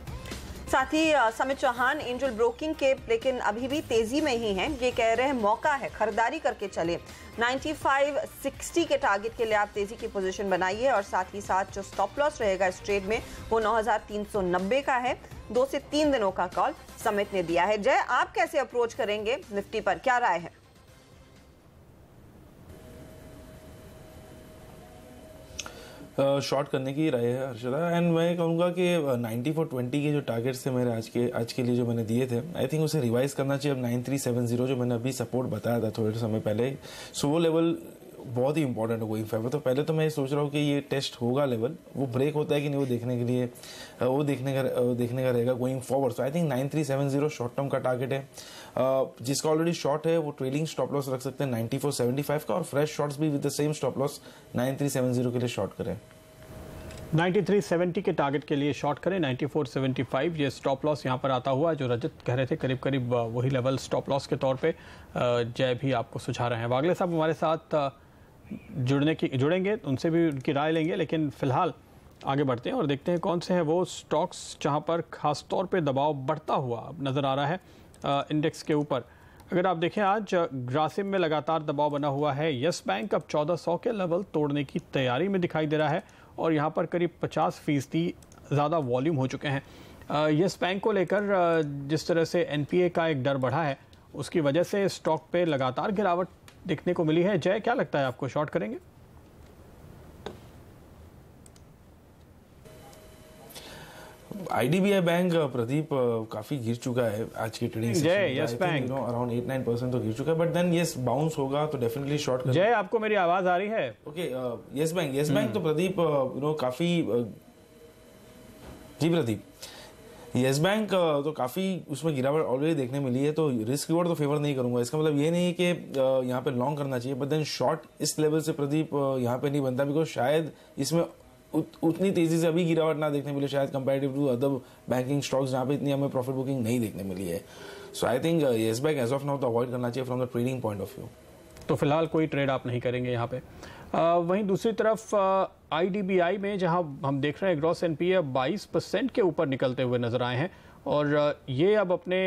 साथ ही समित चौहान एंजल ब्रोकिंग के लेकिन अभी भी तेजी में ही हैं। ये कह रहे हैं मौका है, खरीदारी करके चले। 9560 के टारगेट के लिए आप तेजी की पोजीशन बनाइए और साथ ही साथ जो स्टॉप लॉस रहेगा इस ट्रेड में वो 9390 का है। 2 से 3 दिनों का कॉल समित ने दिया है। जय, आप कैसे अप्रोच करेंगे निफ्टी पर, क्या राय है? शॉर्ट करने की राय है हर्षदा, एंड मैं कहूँगा कि 9420 के जो टारगेट्स थे मेरे आज के लिए जो मैंने दिए थे, आई थिंक उसे रिवाइज करना चाहिए। अब 9370 जो मैंने अभी सपोर्ट बताया था थोड़े समय पहले, सो वो लेवल बहुत ही इंपॉर्टेंट है गोइंग फॉरवर्ड। तो पहले तो मैं सोच रहा हूँ कि ये टेस्ट होगा लेवल, वो ब्रेक होता है कि नहीं वो देखने के लिए वो देखने का रहेगा going forward. So I think 9370 short term का टारगेट है। जिसका ऑलरेडी शॉर्ट है वो ट्रेलिंग स्टॉप लॉस रख सकते हैं 9475 का, और फ्रेश शॉर्ट्स भी with the same stop loss 9370 के लिए शॉर्ट करें। 9370 के टारगेट के लिए शॉर्ट करें। 9475 ये स्टॉप लॉस यहाँ पर आता हुआ जो रजत कह रहे थे, करीब करीब वही लेवल स्टॉप लॉस के तौर पे जय भी आपको सुझा रहे हैं। वागले साहब हमारे साथ जुड़ेंगे, उनसे भी उनकी राय लेंगे, लेकिन फिलहाल आगे बढ़ते हैं और देखते हैं कौन से हैं वो स्टॉक्स जहाँ पर खास तौर पे दबाव बढ़ता हुआ नज़र आ रहा है इंडेक्स के ऊपर। अगर आप देखें आज ग्रासिम में लगातार दबाव बना हुआ है। यस बैंक अब 1400 के लेवल तोड़ने की तैयारी में दिखाई दे रहा है और यहाँ पर करीब 50% ज़्यादा वॉल्यूम हो चुके हैं। यस बैंक को लेकर जिस तरह से एनपीए का एक डर बढ़ा है उसकी वजह से स्टॉक पे लगातार गिरावट देखने को मिली है। जय, क्या लगता है आपको, शॉर्ट करेंगे? आईडीबीआई बैंक प्रदीप काफी गिर चुका है आज की ट्रेडिंग सेशन में। यस बैंक अराउंड 8-9% तो गिर चुका है, बट देन यस बाउंस होगा तो डेफिनेटली शॉर्ट करें। जय, आपको मेरी आवाज आ रही है? ओके, यस बैंक तो प्रदीप काफी जी प्रदीप, यस बैंक तो काफी उसमें गिरावट ऑलरेडी देखने मिली है, तो रिस्क रिवॉर्ड तो फेवर नहीं करूंगा। इसका मतलब ये नहीं कि यहाँ पे लॉन्ग करना चाहिए, बट देन शॉर्ट इस लेवल से प्रदीप यहाँ पे नहीं बनता, बिकॉज शायद इसमें उतनी तेजी से अभी गिरावट ना देखने मिले शायद comparative to other banking stocks जहाँ पे इतनी हमें प्रॉफिट बुकिंग नहीं देखने मिली है। So I think Yes Bank as of now तो अवॉइड करना चाहिए from the trading point of view. तो फिलहाल कोई ट्रेड आप नहीं करेंगे यहाँ पे। वहीं दूसरी तरफ आईडीबीआई में जहां हम देख रहे हैं ग्रॉस एनपीए 22% के ऊपर निकलते हुए नजर आए हैं और ये अब अपने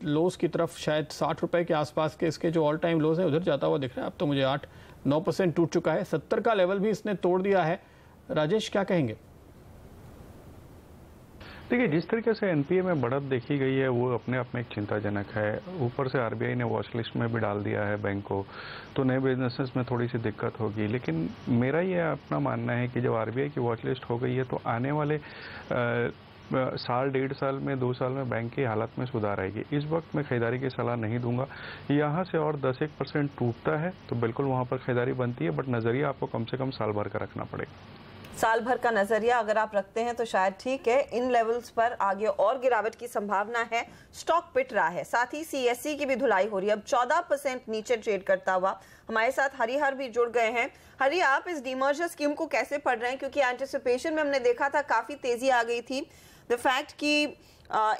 लोज की तरफ शायद 60 रुपए के आसपास के इसके जो ऑल टाइम लोज हैं उधर जाता हुआ दिख रहा है। अब तो मुझे 8-9% टूट चुका है। 70 का लेवल भी इसने तोड़ दिया है। राजेश, क्या कहेंगे? देखिए, जिस तरीके से एनपीए में बढ़त देखी गई है वो अपने आप में एक चिंताजनक है। ऊपर से आरबीआई ने वॉच लिस्ट में भी डाल दिया है बैंक को, तो नए बिजनेसेस में थोड़ी सी दिक्कत होगी। लेकिन मेरा ये अपना मानना है कि जब आरबीआई की वॉच लिस्ट हो गई है तो आने वाले साल, 1.5 साल में, 2 साल में बैंक की हालत में सुधार आएगी। इस वक्त मैं खरीदारी की सलाह नहीं दूंगा। यहाँ से और 10-1% टूटता है तो बिल्कुल वहाँ पर खरीदारी बनती है, बट नज़रिया आपको कम से कम साल भर का रखना पड़ेगा। साल भर का नजरिया अगर आप रखते हैं तो शायद ठीक है। इन लेवल्स पर आगे और गिरावट की संभावना है। स्टॉक पिट रहा है, साथ ही सीएससी की भी धुलाई हो रही है। अब 14% नीचे ट्रेड करता हुआ। हमारे साथ हरिहर भी जुड़ गए हैं। हरि, आप इस डीमर्जर स्कीम को कैसे पढ़ रहे हैं? क्योंकि एंटिसिपेशन में हमने देखा था काफी तेजी आ गई थी। द फैक्ट कि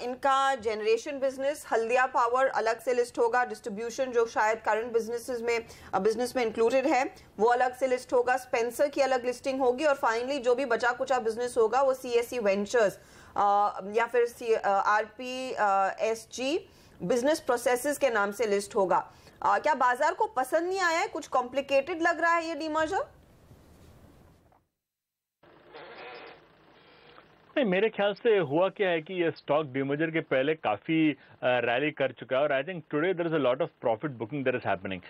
इनका जनरेशन बिजनेस हल्दिया पावर अलग से लिस्ट होगा, डिस्ट्रीब्यूशन जो शायद करंट बिजनेस में इंक्लूडेड है वो अलग से लिस्ट होगा, स्पेंसर की अलग लिस्टिंग होगी और फाइनली जो भी बचा कुचा बिजनेस होगा वो सीएससी वेंचर्स या फिर आरपीएसजी बिजनेस प्रोसेसेस के नाम से लिस्ट होगा। क्या बाजार को पसंद नहीं आया है? कुछ कॉम्प्लिकेटेड लग रहा है ये डीमर्जर? नहीं, मेरे ख्याल से हुआ क्या है कि ये स्टॉक डीमर्जर के पहले काफी रैली कर चुका है और I think today there is a lot of profit booking that is happening.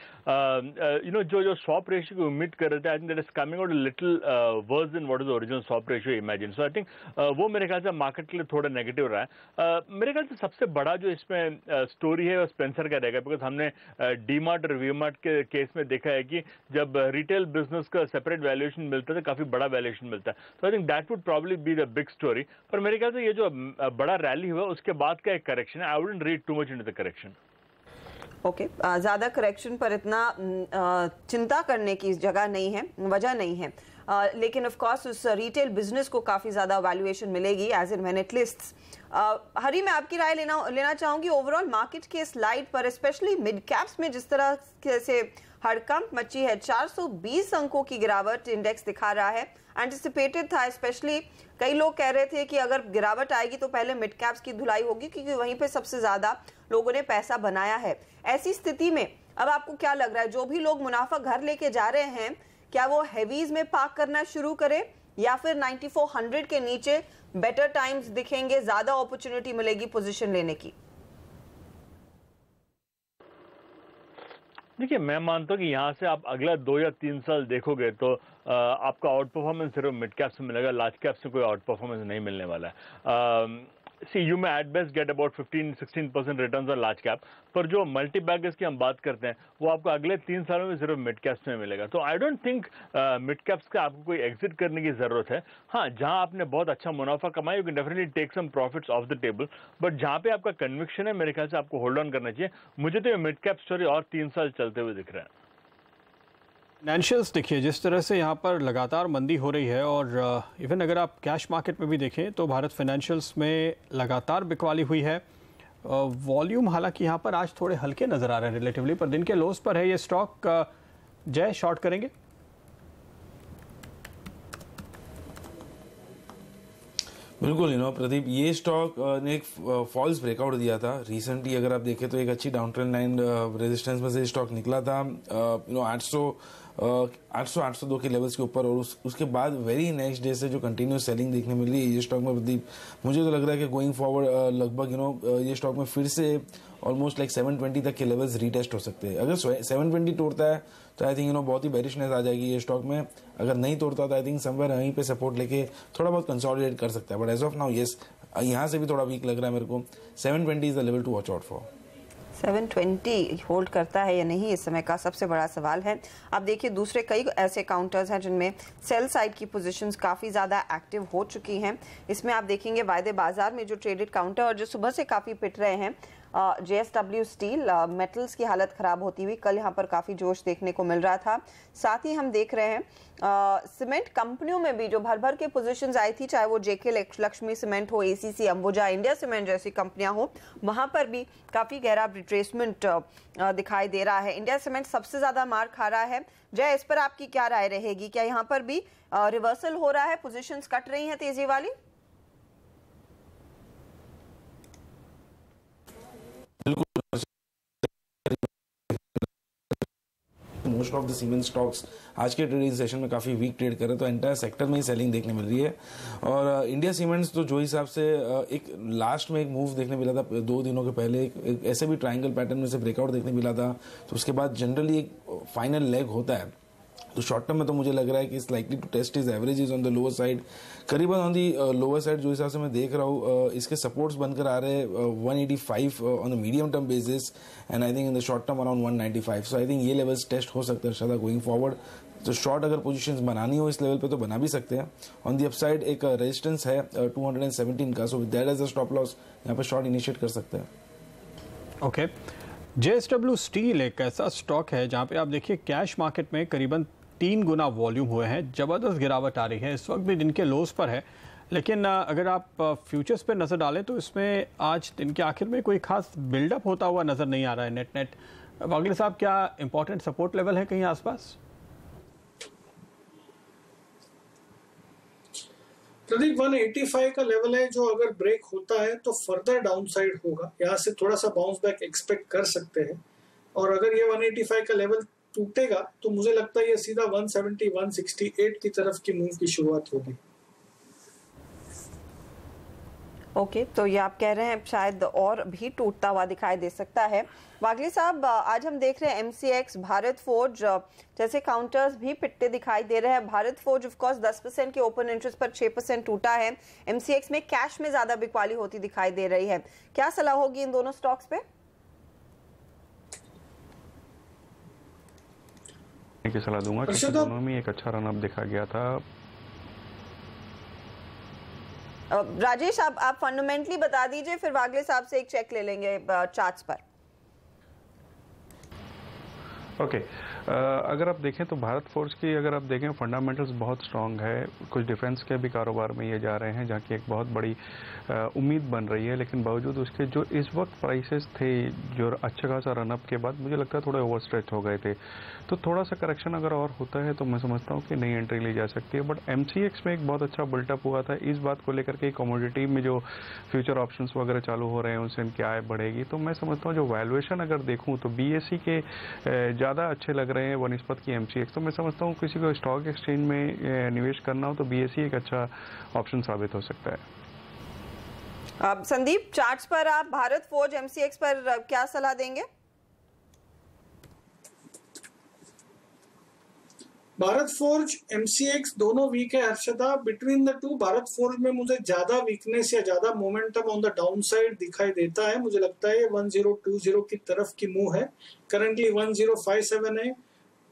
जो स्वैप रेशियो की उम्मीद कर रहे थे, I think that is coming out a little worse than what is original swap ratio imagine. So I think वो मेरे ख्याल से मार्केट के लिए थोड़ा नेगेटिव रहा है। मेरे ख्याल से सबसे बड़ा जो इसमें स्टोरी है वो स्पेंसर का रहेगा, बिकॉज हमने डीमार्ट और वीमार्ट के केस में देखा है कि जब रिटेल बिजनेस का सेपरेट वैल्यूएशन मिलता है तो काफी बड़ा वैल्यूएशन मिलता है। तो I think that would probably be the big story. पर मेरे ख्याल से ये जो बड़ा रैली हुआ उसके बाद का एक करेक्शन है। I wouldn't read too much into the correction. Okay, ज़्यादा करेक्शन पर इतना चिंता करने की जगह नहीं है, वजह नहीं है, लेकिन ऑफ कोर्स उस रिटेल बिजनेस को काफ़ी ज़्यादा वैल्यूएशन मिलेगी as in when it lists. Hari, मैं आपकी राय लेना चाहूँगी ओवरऑल मार्केट के स्लाइड पर, स्पेशली मिड कैप्स में जिस तरह से हड़कंप मची है। 420 अंकों की गिरावट इंडेक्स दिखा रहा है, एंटिसिपेटेड था। स्पेशली कई लोग कह रहे थे कि अगर गिरावट आएगी तो पहले मिड कैप्स की धुलाई होगी, क्योंकि वहीं पे सबसे ज्यादा लोगों ने पैसा बनाया है। ऐसी स्थिति में अब आपको क्या लग रहा है, जो भी लोग मुनाफा घर लेके जा रहे हैं, क्या वो हेवीज में पार्क करना शुरू करें, या फिर 9400 के नीचे बेटर टाइम्स दिखेंगे, ज्यादा अपॉर्चुनिटी मिलेगी पोजीशन लेने की? देखिए, मैं मानता हूँ कि यहाँ से आप अगला 2 या 3 साल देखोगे तो आपका आउट परफॉर्मेंस सिर्फ मिड कैप से मिलेगा, लार्ज कैप से कोई आउट परफॉर्मेंस नहीं मिलने वाला है। See you may at best get about 15-16% returns on large cap, पर जो मल्टी बैगर्स की हम बात करते हैं वो आपको अगले 3 सालों में सिर्फ मिड कैप्स में मिलेगा। तो I don't think mid caps का आपको कोई एग्जिट करने की जरूरत है। हाँ, जहां आपने बहुत अच्छा मुनाफा कमाया, you can definitely take some profits off the table, but जहां पे आपका कन्विक्शन है, मेरे ख्याल से आपको होल्ड ऑन करना चाहिए। मुझे तो ये मिड कैप स्टोरी और 3 साल चलते हुए दिख रहा है। फाइनेंशियल्स देखिए, जिस तरह से यहाँ पर लगातार मंदी हो रही है, और इवन अगर आप कैश मार्केट में भी देखें तो भारत फाइनेंशियल्स में लगातार बिकवाली हुई है। वॉल्यूम हालांकि यहाँ पर आज थोड़े हल्के नजर आ रहे हैं रिलेटिवली, पर दिन के लोस पर है ये स्टॉक। जय, शॉर्ट करेंगे? बिल्कुल प्रदीप, ये स्टॉक ने एक फॉल्स ब्रेकआउट दिया था रिसेंटली। अगर आप देखें तो एक अच्छी डाउन ट्रेंड लाइन रेजिस्टेंस में से स्टॉक निकला था 800-802 के लेवल्स के ऊपर, और उसके बाद वेरी नेक्स्ट डे से जो कंटिन्यूस सेलिंग देखने मिल रही है ये स्टॉक में प्रदीप, मुझे तो लग रहा है कि गोइंग फॉरवर्ड लगभग ये स्टॉक में फिर से ऑलमोस्ट लाइक 720 तक के लेवल्स रीटेस्ट हो सकते हैं। अगर 720 तोड़ता है तो आई थिंक बहुत ही बेरिशनेस आ जाएगी ये स्टॉक में। अगर नहीं तोड़ता तो आई थिंक समवेयर यहीं पे सपोर्ट लेके थोड़ा बहुत कंसोलिडेट कर सकता है, but as of now yes, यहाँ से भी थोड़ा वीक लग रहा है मेरे को। 720 is the level to watch out for. 720 hold करता है या नहीं, इस समय का सबसे बड़ा सवाल है। आप देखिए, दूसरे कई ऐसे काउंटर्स हैं जिनमें सेल साइड की पोजीशंस काफ़ी ज़्यादा एक्टिव हो चुकी हैं। इसमें आप देखेंगे वायदे बाजार में जो ट्रेडेड काउंटर और जो सुबह से काफ़ी पिट रहे हैं, JSW स्टील मेटल्स की हालत खराब होती हुई कल यहाँ पर काफ़ी जोश देखने को मिल रहा था। साथ ही हम देख रहे हैं सीमेंट कंपनियों में भी जो भर भर के पोजीशंस आई थी, चाहे वो JK लक्ष्मी सीमेंट हो, ACC अंबुजा, इंडिया सीमेंट जैसी कंपनियां हो, वहां पर भी काफ़ी गहरा रिट्रेसमेंट दिखाई दे रहा है। इंडिया सीमेंट सबसे ज़्यादा मार खा रहा है। जय, इस पर आपकी क्या राय रहेगी? क्या यहाँ पर भी रिवर्सल हो रहा है, पोजिशंस कट रही हैं तेजी वाली? Most of the cement stocks आज के ट्रेडिंग सेशन में काफी वीक ट्रेड कर रहे हैं, तो एंटायर सेक्टर में ही सेलिंग देखने मिल रही है। और इंडिया सीमेंट्स तो जो हिसाब से एक लास्ट में एक मूव देखने मिला था 2 दिनों के पहले, एक ऐसे भी ट्रायंगल पैटर्न में से ब्रेकआउट देखने मिला था, तो उसके बाद जनरली एक फाइनल लेग होता है। तो शॉर्ट टर्म में तो मुझे लग रहा है कि it's likely to test its average on the lower side, करीबन ऑन दी लोअर साइड जो हिसाब से मैं देख रहा हूँ इसके सपोर्ट्स बनकर आ रहे हैं 185 on the medium term basis, and I think in the short term around 195। So I think ये लेवल्स टेस्ट हो सकते हैं शायद गोइंग फॉरवर्ड। तो शॉर्ट अगर पोजीशंस बनानी हो इस लेवल पे तो बना भी सकते हैं। ऑन दी अपसाइड एक रेजिस्टेंस है 217 का, so with that as a stop loss यहाँ पे शॉर्ट इनिशिएट कर सकते हैं। ओके, JSW स्टील एक ऐसा स्टॉक है जहां पे आप देखिए कैश मार्केट में करीबन 3 गुना वॉल्यूम हुए हैं, जबरदस्त गिरावट आ रही है, इस वक्त भी दिन के लोस पर है। लेकिन अगर आप फ्यूचर्स पर नजर डालें तो इसमें आज दिन के आखिर में कोई खास बिल्डअप होता हुआ नजर नहीं आ रहा है नेट। वागले साहब, क्या इंपॉर्टेंट सपोर्ट लेवल है कहीं आसपास? प्रदीप 185 का लेवल है जो अगर ब्रेक होता है तो फर्दर डाउनसाइड होगा, यहाँ से थोड़ा सा बाउंस बैक एक्सपेक्ट कर सकते हैं। और अगर ये 185 का लेवल टूटेगा तो मुझे लगता है ये सीधा 170 168 की तरफ की मूव की शुरुआत होगी। ओके, तो ये आप कह रहे हैं शायद और भी टूटता हुआ दिखाई दे सकता है। वागले साहब, आज हम देख रहे हैं MCX, भारत फोर्ज जैसे काउंटर्स भी पिटते दिखाई दे रहे हैं। भारत फोर्ज ऑफ कोर्स 10% के ओपन इंटरेस्ट पर 6% टूटा है। MCX में कैश में ज्यादा बिकवाली होती दिखाई दे रही है। क्या सलाह होगी इन दोनों स्टॉक्स पे? की सलाह दूंगा क्योंकि दोनों में एक अच्छा रन अप देखा गया था। राजेश, आप फंडामेंटली बता दीजिए, फिर वागले साहब से एक चेक ले लेंगे चार्ट्स पर। ओके, अगर आप देखें तो भारत फोर्ज की अगर आप देखें फंडामेंटल्स बहुत स्ट्रांग है। कुछ डिफेंस के भी कारोबार में ये जा रहे हैं जहाँ की एक बहुत बड़ी उम्मीद बन रही है, लेकिन बावजूद उसके जो इस वक्त प्राइसेस थे जो अच्छा खासा रनअप के बाद मुझे लगता है थोड़े ओवरस्ट्रेच हो गए थे, तो थोड़ा सा करेक्शन अगर और होता है तो मैं समझता हूँ कि नई एंट्री ली जा सकती है। बट MCX में एक बहुत अच्छा बिल्टअप हुआ था, इस बात को लेकर के कमोडिटी में जो फ्यूचर ऑप्शंस वगैरह चालू हो रहे हैं उनसे इनकी आय बढ़ेगी, तो मैं समझता हूँ जो वैल्यूएशन अगर देखूँ तो BSE के ज़्यादा अच्छे लग रहे हैं बनिस्पत की MCX। तो मैं समझता हूँ किसी को स्टॉक एक्सचेंज में निवेश करना हो तो BSE एक अच्छा ऑप्शन साबित हो सकता है। संदीप, चार्ट्स पर आप भारत फोर्ज MCX पर क्या सलाह देंगे? भारत फोर्ज MCX दोनों वीक है Harshada. Between the two Bharat forge में मुझे ज्यादा वीकनेस या ज्यादा momentum on the down side दिखाई देता है। मुझे लगता है 1020 की तरफ की मूव है। करंटली 1057 है,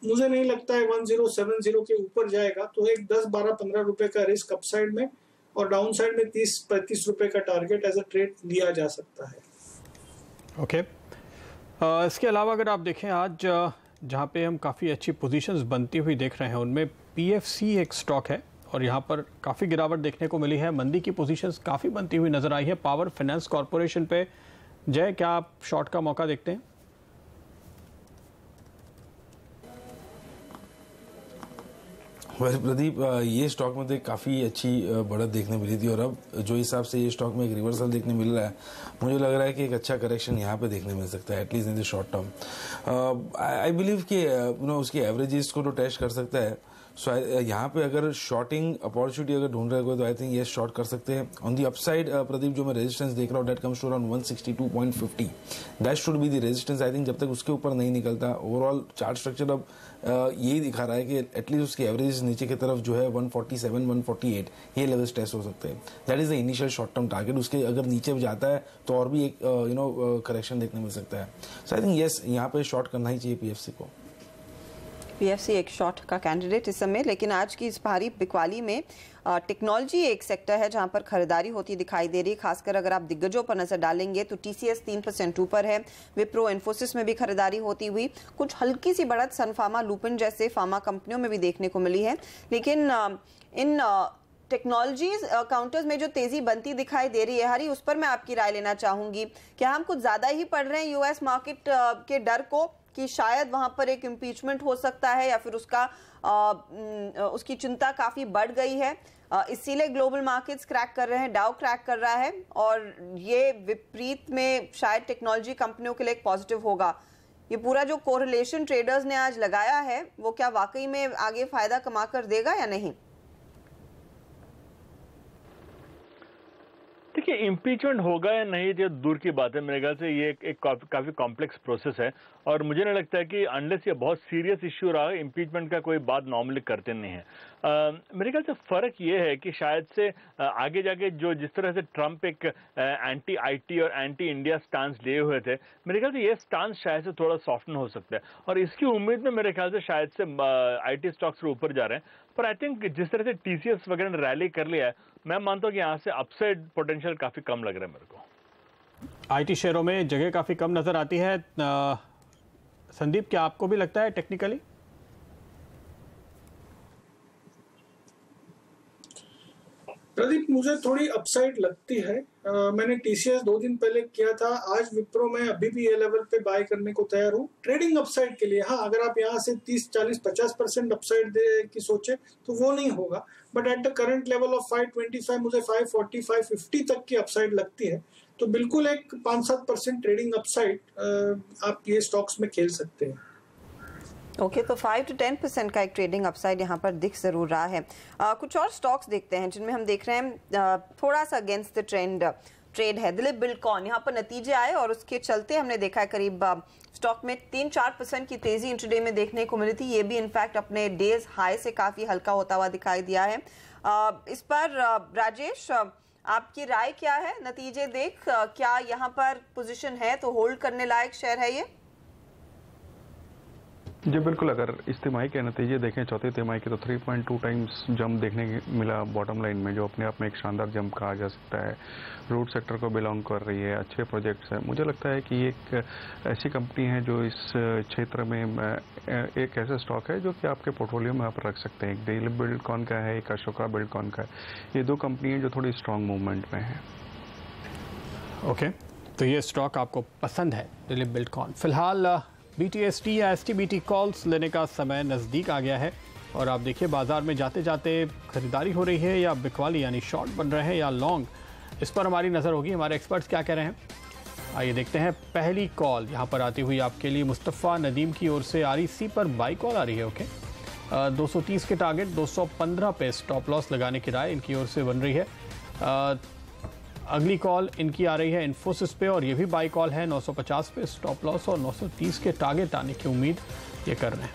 मुझे नहीं लगता है 1070 के ऊपर जाएगा, तो एक 10, 12, 15 रुपए का रिस्क अपसाइड में और डाउन साइड में 30-35 रुपए का टारगेट एज अ ट्रेड लिया जा सकता है। ओके, इसके अलावा अगर आप देखें आज जहाँ पे हम काफ़ी अच्छी पोजीशंस बनती हुई देख रहे हैं उनमें PFC एक स्टॉक है और यहाँ पर काफ़ी गिरावट देखने को मिली है। मंदी की पोजीशंस काफ़ी बनती हुई नजर आई है। पावर फाइनेंस कॉरपोरेशन पे जय, क्या आप शॉर्ट का मौका देखते हैं? वैसे प्रदीप, ये स्टॉक में तो काफ़ी अच्छी बढ़त देखने मिली थी और अब जो हिसाब से ये स्टॉक में एक रिवर्सल देखने मिल रहा है, मुझे लग रहा है कि एक अच्छा करेक्शन यहाँ पे देखने मिल सकता है, at least in the short term. I believe कि उसकी एवरेजेस को तो टेस्ट कर सकता है। सो यहाँ पे अगर शॉर्टिंग अपॉर्चुनिटी अगर ढूंढ रहे हो तो आई थिंक ये शॉर्ट कर सकते हैं। ऑन दी अपसाइड प्रदीप, जो मैं रेजिस्टेंस देख रहा हूँ, that comes to around 162.50, that should be the resistance. I think जब तक उसके ऊपर नहीं निकलता, ओवरऑल चार्ट स्ट्रक्चर अब यही दिखा रहा है कि एटलीस्ट उसकी एवरेज नीचे की तरफ जो है 147, 148 ये लेवल्स टेस्ट हो सकते हैं। That is the initial short term target. उसके अगर नीचे जाता है तो और भी एक करेक्शन देखने मिल सकता है। सो आई थिंक यस, यहाँ पे शॉर्ट करना ही चाहिए PFC को। PFC एक शॉर्ट का कैंडिडेट इस समय, लेकिन आज की इस भारी बिकवाली में टेक्नोलॉजी एक सेक्टर है जहां पर खरीदारी होती दिखाई दे रही है। खासकर अगर आप दिग्गजों पर नजर डालेंगे तो TCS 3% ऊपर है, विप्रो, इन्फोसिस में भी खरीदारी होती हुई। कुछ हल्की सी बढ़त सन फार्मा, लुपिन जैसे फार्मा कंपनियों में भी देखने को मिली है। लेकिन इन टेक्नोलॉजी काउंटर्स में जो तेजी बनती दिखाई दे रही है, हरी, उस पर मैं आपकी राय लेना चाहूंगी। क्या हम कुछ ज्यादा ही पढ़ रहे हैं US मार्केट के डर को कि शायद वहां पर एक इम्पीचमेंट हो सकता है, या फिर उसकी चिंता काफी बढ़ गई है, इसीलिए ग्लोबल मार्केट्स क्रैक कर रहे हैं, डाउ क्रैक कर रहा है, और ये विपरीत में शायद टेक्नोलॉजी कंपनियों के लिए एक पॉजिटिव होगा। ये पूरा जो कोरिलेशन ट्रेडर्स ने आज लगाया है वो क्या वाकई में आगे फायदा कमा कर देगा या नहीं? देखिए, इम्पीचमेंट होगा या नहीं ये दूर की बात है। मेरे ख्याल से ये एक काफी कॉम्प्लेक्स प्रोसेस है और मुझे नहीं लगता है कि अनलेस ये बहुत सीरियस इश्यू रहा, इम्पीचमेंट का कोई बात नॉर्मली करते नहीं है। मेरे ख्याल से फर्क ये है कि शायद से आगे जाके जो जिस तरह से ट्रंप एक एंटी IT और एंटी इंडिया स्टांस लिए हुए थे, मेरे ख्याल से ये स्टांस शायद से थोड़ा सॉफ्टन हो सकता है और इसकी उम्मीद में मेरे ख्याल से शायद से IT स्टॉक्स ऊपर जा रहे हैं। पर आई थिंक जिस तरह से TCS वगैरह ने रैली कर लिया है, मैं मानता हूँ कि यहाँ से अपसाइड पोटेंशियल काफी कम लग रहा है मेरे को। IT शेयरों में जगह काफी कम नजर आती है। संदीप, क्या आपको भी लगता है टेक्निकली? प्रदीप, मुझे थोड़ी अपसाइड लगती है। मैंने TCS 2 दिन पहले किया था, आज विप्रो में अभी भी ये लेवल पे बाय करने को तैयार हूँ ट्रेडिंग अपसाइड के लिए। हाँ, अगर आप यहाँ से 30, 40, 50% अपसाइड की सोचे तो वो नहीं होगा, but at the current level of 525 मुझे 540, 550 तक की अपसाइड लगती है। तो बिल्कुल एक 5-7% ट्रेडिंग अपसाइड आप ये स्टॉक्स में खेल सकते हैं। ओके, तो 5 to 10% का एक ट्रेडिंग अपसाइड यहाँ पर दिख जरूर रहा है। कुछ और स्टॉक्स देखते हैं जिनमें हम देख रहे हैं थोड़ा सा अगेंस्ट द ट्रेंड ट्रेड है। दिलीप बिल्डकॉन, यहाँ पर नतीजे आए और उसके चलते हमने देखा है करीब स्टॉक में 3-4% की तेजी इंट्राडे में देखने को मिली थी। ये भी इनफैक्ट अपने डेज हाई से काफी हल्का होता हुआ दिखाई दिया है। इस पर राजेश, आपकी राय क्या है? नतीजे देख क्या यहाँ पर पोजीशन है तो होल्ड करने लायक शेयर है ये? जी बिल्कुल, अगर इस तिमाही के नतीजे देखें चौथी तिमाही के, तो 3.2 टाइम्स जंप देखने मिला बॉटम लाइन में, जो अपने आप में एक शानदार जंप कहा जा सकता है। रूट सेक्टर को बिलोंग कर रही है, अच्छे प्रोजेक्ट्स हैं। मुझे लगता है कि एक ऐसी कंपनी है जो इस क्षेत्र में एक ऐसा स्टॉक है जो कि आपके पोर्टफोलियो में आप रख सकते हैं। एक दिलीप बिल्डकॉन का है, एक अशोका बिल्डकॉन का है। ये दो कंपनी हैं जो थोड़ी स्ट्रांग मूवमेंट में है। ओके, तो ये स्टॉक आपको पसंद है, दिलीप बिल्डकॉन। फिलहाल BTST या STBT कॉल्स लेने का समय नज़दीक आ गया है और आप देखिए बाजार में जाते जाते खरीदारी हो रही है या बिकवाली यानी शॉर्ट बन रहे हैं या लॉन्ग, इस पर हमारी नज़र होगी। हमारे एक्सपर्ट्स क्या कह रहे हैं, आइए देखते हैं। पहली कॉल यहाँ पर आती हुई आपके लिए मुस्तफ़ा नदीम की ओर से REC पर बाई कॉल आ रही है। ओके, 230 के टारगेट, 215 पे स्टॉप लॉस लगाने की राय इनकी ओर से बन रही है। अगली कॉल इनकी आ रही है इन्फोसिस पे और ये भी बाई कॉल है, 950 पे स्टॉप लॉस और 930 के टारगेट आने की उम्मीद ये कर रहे हैं।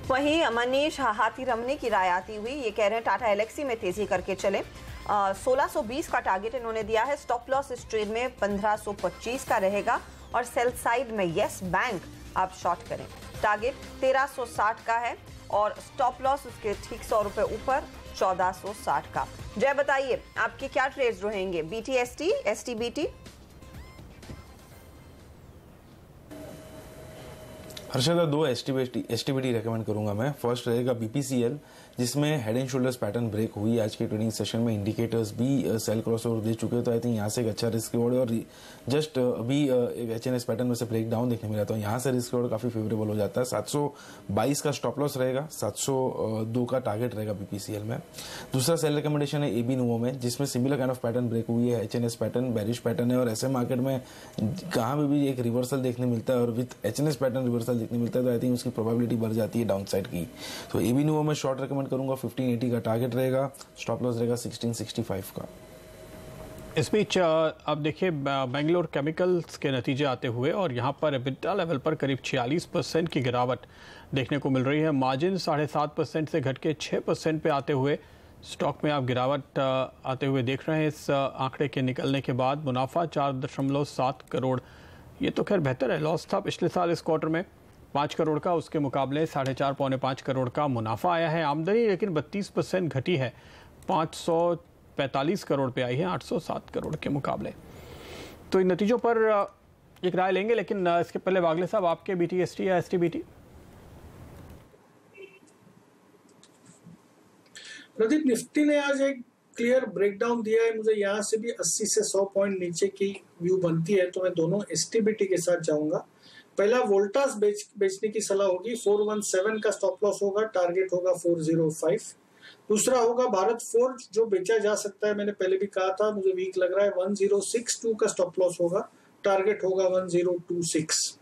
वहीं मनीष हाथी रमने की राय आती हुई ये कह रहे हैं टाटा एलेक्सी में तेजी करके चले। 1620 का टारगेट इन्होंने दिया है। स्टॉप लॉस इस ट्रेड में 1525 का रहेगा और सेल साइड में यस बैंक आप शॉर्ट करें। टारगेट 1360 का है और स्टॉप लॉस उसके ठीक 100 रुपए ऊपर 1460 का। जय बताइए आपके क्या ट्रेड्स रहेंगे, BTST, STBT? हर्षदा, दो STBT रेकमेंड करूंगा मैं। फर्स्ट रहेगा BPCL, जिसमें head and shoulders pattern break हुई आज के ट्रेडिंग सेशन में। इंडिकेटर्स भी सेल क्रॉसओवर दे चुके हैं, तो आई थिंक यहाँ से एक अच्छा रिस्क रिवॉर्ड है। और जस्ट अभी एक HNS पैटर्न में से ब्रेक डाउन देखने मिला, तो यहाँ से रिस्क रिवॉर्ड काफी फेवरेबल हो जाता है। 722 का स्टॉप लॉस रहेगा, 702 का टारगेट रहेगा BPCL में। दूसरा सेल रिकमेंडेशन है AB Nuvo में, जिसमें similar kind of pattern break हुई है। HNS पैटर्न बेरिश पैटर्न है और ऐसे मार्केट में कहाँ में भी एक रिवर्सल देखने मिलता है और विद HNS पैटर्न रिवर्सल देखने मिलता है, तो आई थिंक उसकी प्रोबेबिलिटी बढ़ जाती है डाउन साइड की। तो AB Nuvo में शॉर्ट रिकमेंड करूंगा। 1580 का टारगेट रहेगा, स्टॉप लॉस रहेगा 1665 का। इस बीच अब देखिए बेंगलोर केमिकल्स के नतीजे आते हुए और यहाँ पर EBITDA लेवल पर करीब 46% की गिरावट देखने को मिल रही है। मार्जिन 7.5% से घट के 6% पे आते हुए स्टॉक में आप गिरावट आते हुए देख रहे हैं। इस आंकड़े के निकलने के बाद मुनाफा 4.7 करोड़, ये तो खैर बेहतर है। लॉस था पिछले साल इस क्वार्टर में 5 करोड़ का, उसके मुकाबले 4.5 पौने 5 करोड़ का मुनाफा आया है। आमदनी लेकिन 32% घटी है, 545 करोड़ पे आई है 807 करोड़ के मुकाबले। तो इन नतीजों पर एक राय लेंगे, लेकिन इसके पहले वागले साहब आपके BTST या STBT? प्रदीप, निफ्टी ने आज एक क्लियर ब्रेकडाउन दिया है। मुझे यहाँ से भी 80 से 100 पॉइंट नीचे की व्यू बनती है, तो मैं दोनों STBT के साथ जाऊंगा। पहला वोल्टास बेचने की सलाह होगी, 417 का स्टॉप लॉस होगा, टारगेट होगा 405। दूसरा होगा भारत फोर्ज, जो बेचा जा सकता है, मैंने पहले भी कहा था, मुझे वीक लग रहा है। 1062 का स्टॉप लॉस होगा, टारगेट होगा 1026।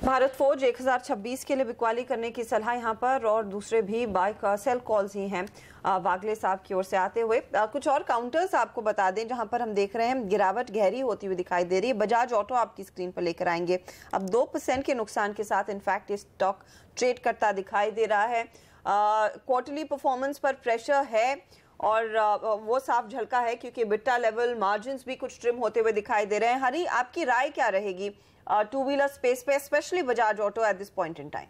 भारत फोर्ज 1026 के लिए बिकवाली करने की सलाह यहाँ पर, और दूसरे भी बाय सेल कॉल्स ही हैं वागले साहब की ओर से आते हुए। कुछ और काउंटर्स आपको बता दें जहां पर हम देख रहे हैं गिरावट गहरी होती हुई दिखाई दे रही है। बजाज ऑटो आपकी स्क्रीन पर लेकर आएंगे, अब 2% के नुकसान के साथ इनफैक्ट ये स्टॉक ट्रेड करता दिखाई दे रहा है। क्वार्टरली परफॉर्मेंस पर प्रेशर है और वो साफ झलका है, क्योंकि बिट्टा लेवल मार्जिन्स भी कुछ ट्रिम होते हुए दिखाई दे रहे हैं। हरी, आपकी राय क्या रहेगी टू व्हीलर स्पेस पे, specially Bajaj auto at this point in time?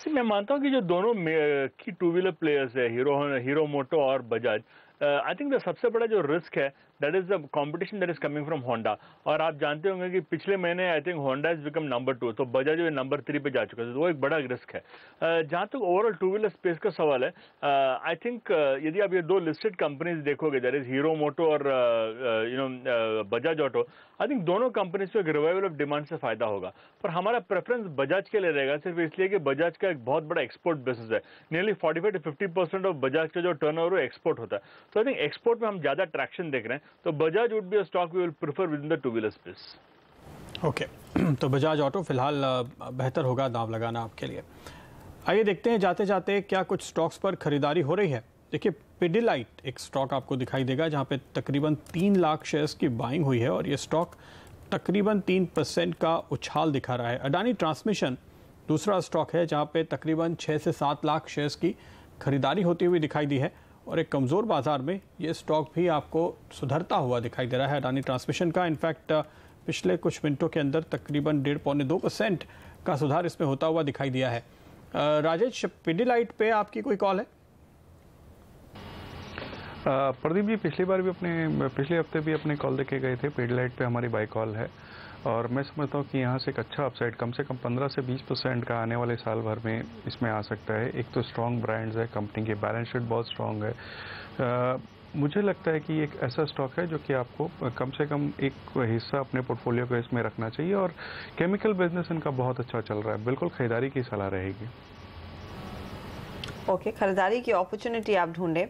मैं मानता हूँ कि जो दोनों की टू व्हीलर प्लेयर्स है, हीरो मोटो और बजाज, आई थिंक द सबसे बड़ा जो रिस्क है that is the competition that is coming from Honda. और आप जानते होंगे कि पिछले महीने I think Honda is become number 2, तो बजाज जो नंबर 3 पे जा चुका है, तो वो एक बड़ा रिस्क है। जहां तक ओवरऑल टू व्हीलर स्पेस का सवाल है, आई थिंक यदि आप ये दो लिस्टेड कंपनीज देखोगे, दैट इज हीरो मोटो और बजाज ऑटो, आई थिंक दोनों कंपनीज को एक रिवाइवल ऑफ डिमांड से फायदा होगा। पर हमारा प्रेफरेंस बजाज के लिए रहेगा, सिर्फ इसलिए कि बजाज का एक बहुत बड़ा एक्सपोर्ट बिजनेस है। नियरली 45 to 50% ऑफ बजाज का जो टर्नओवर है एक्सपोर्ट होता है, तो आई थिंक एक्सपोर्ट में हम ज्यादा ट्रैक्शन देख रहे हैं, तो Bajaj would be a stock we will prefer within the two wheeler space. Okay, तो बजाज ऑटो फिलहाल बेहतर होगा दांव लगाना आपके लिए। आइए देखते हैं जाते जाते क्या कुछ स्टॉक्स पर खरीदारी हो रही है। देखिए, पिडिलाइट एक स्टॉक आपको दिखाई देगा जहां पे तकरीबन 3 लाख शेयर्स की बाइंग हुई है और ये स्टॉक तकरीबन 3% का उछाल दिखा रहा है। अडानी ट्रांसमिशन दूसरा स्टॉक है जहां पे तकरीबन 6 से 7 लाख शेयर्स की खरीदारी होती हुई दिखाई दी है और एक कमज़ोर बाजार में ये स्टॉक भी आपको सुधरता हुआ दिखाई दे रहा है अडानी ट्रांसमिशन का। इनफैक्ट पिछले कुछ मिनटों के अंदर तकरीबन 1.5-2% का सुधार इसमें होता हुआ दिखाई दिया है। राजेश, पिडिलाइट पे आपकी कोई कॉल है? प्रदीप जी, पिछले हफ्ते भी अपने कॉल देके गए थे। पिडिलाइट पे हमारी बाय कॉल है और मैं समझता हूँ कि यहाँ से एक अच्छा अपसाइड कम से कम 15 से 20% का आने वाले साल भर में इसमें आ सकता है। एक तो स्ट्रॉन्ग ब्रांड्स है, कंपनी की बैलेंस शीट बहुत स्ट्रॉन्ग है। मुझे लगता है कि एक ऐसा स्टॉक है जो कि आपको कम से कम एक हिस्सा अपने पोर्टफोलियो को इसमें रखना चाहिए और केमिकल बिजनेस इनका बहुत अच्छा चल रहा है। बिल्कुल खरीदारी की सलाह रहेगी। ओके, खरीदारी की अपॉर्चुनिटी आप ढूंढें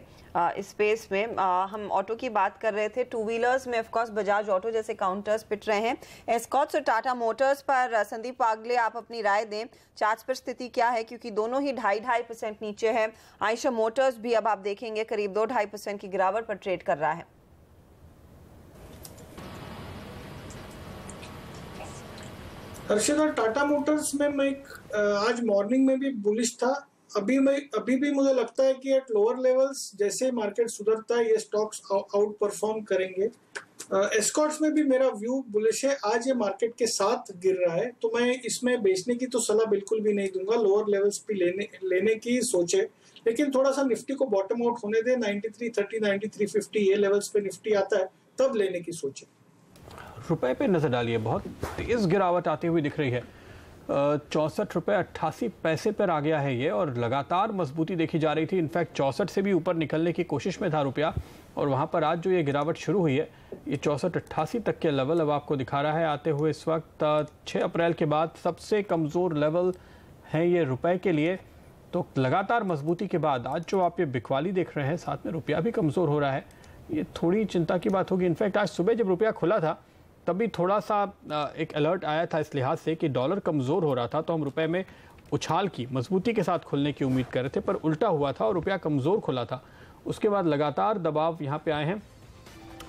इस स्पेस में। हम ऑटो की बात कर रहे थे। टू व्हीलर्स में ऑफ कोर्स बजाज ऑटो जैसे काउंटर्स पिट रहे हैं। एस्कॉर्ट्स और टाटा मोटर्स पर संदीप पागले आप अपनी राय दें, चार्ट्स पर स्थिति क्या है, क्योंकि दोनों ही 2.5% नीचे है। आयशा मोटर्स भी अब आप देखेंगे करीब 2-2.5% की गिरावट पर ट्रेड कर रहा है। हर्षिता, टाटा मोटर्स में मैं आज मॉर्निंग में भी बुलिश था। अभी भी मुझे लगता है कि एट लोअर लेवल्स जैसे मार्केट सुधरता है ये स्टॉक्स आउट परफॉर्म करेंगे। एस्कॉर्ट्स में भी मेरा व्यू बुलिश है। आज ये मार्केट के साथ गिर रहा है तो मैं इसमें बेचने की तो सलाह बिल्कुल भी नहीं दूंगा। लोअर लेवल्स पे लेने की सोचे, लेकिन थोड़ा सा निफ्टी को बॉटम आउट होने दे। 9330, 9350 ये लेवल्स पे निफ्टी आता है तब लेने की सोचे। रुपए पे नजर डालिए, बहुत तेज गिरावट आती हुई दिख रही है। 64.88 पर आ गया है ये और लगातार मजबूती देखी जा रही थी। इनफैक्ट 64 से भी ऊपर निकलने की कोशिश में था रुपया और वहां पर आज जो ये गिरावट शुरू हुई है ये 64-88 तक के लेवल अब आपको दिखा रहा है आते हुए। इस वक्त 6 अप्रैल के बाद सबसे कमज़ोर लेवल है ये रुपए के लिए। तो लगातार मजबूती के बाद आज जो आप ये बिकवाली देख रहे हैं, साथ में रुपया भी कमज़ोर हो रहा है, ये थोड़ी चिंता की बात होगी। इनफैक्ट आज सुबह जब रुपया खुला था तब भी थोड़ा सा एक अलर्ट आया था इस लिहाज से कि डॉलर कमज़ोर हो रहा था, तो हम रुपए में उछाल की मजबूती के साथ खुलने की उम्मीद कर रहे थे, पर उल्टा हुआ था और रुपया कमज़ोर खुला था। उसके बाद लगातार दबाव यहाँ पे आए हैं।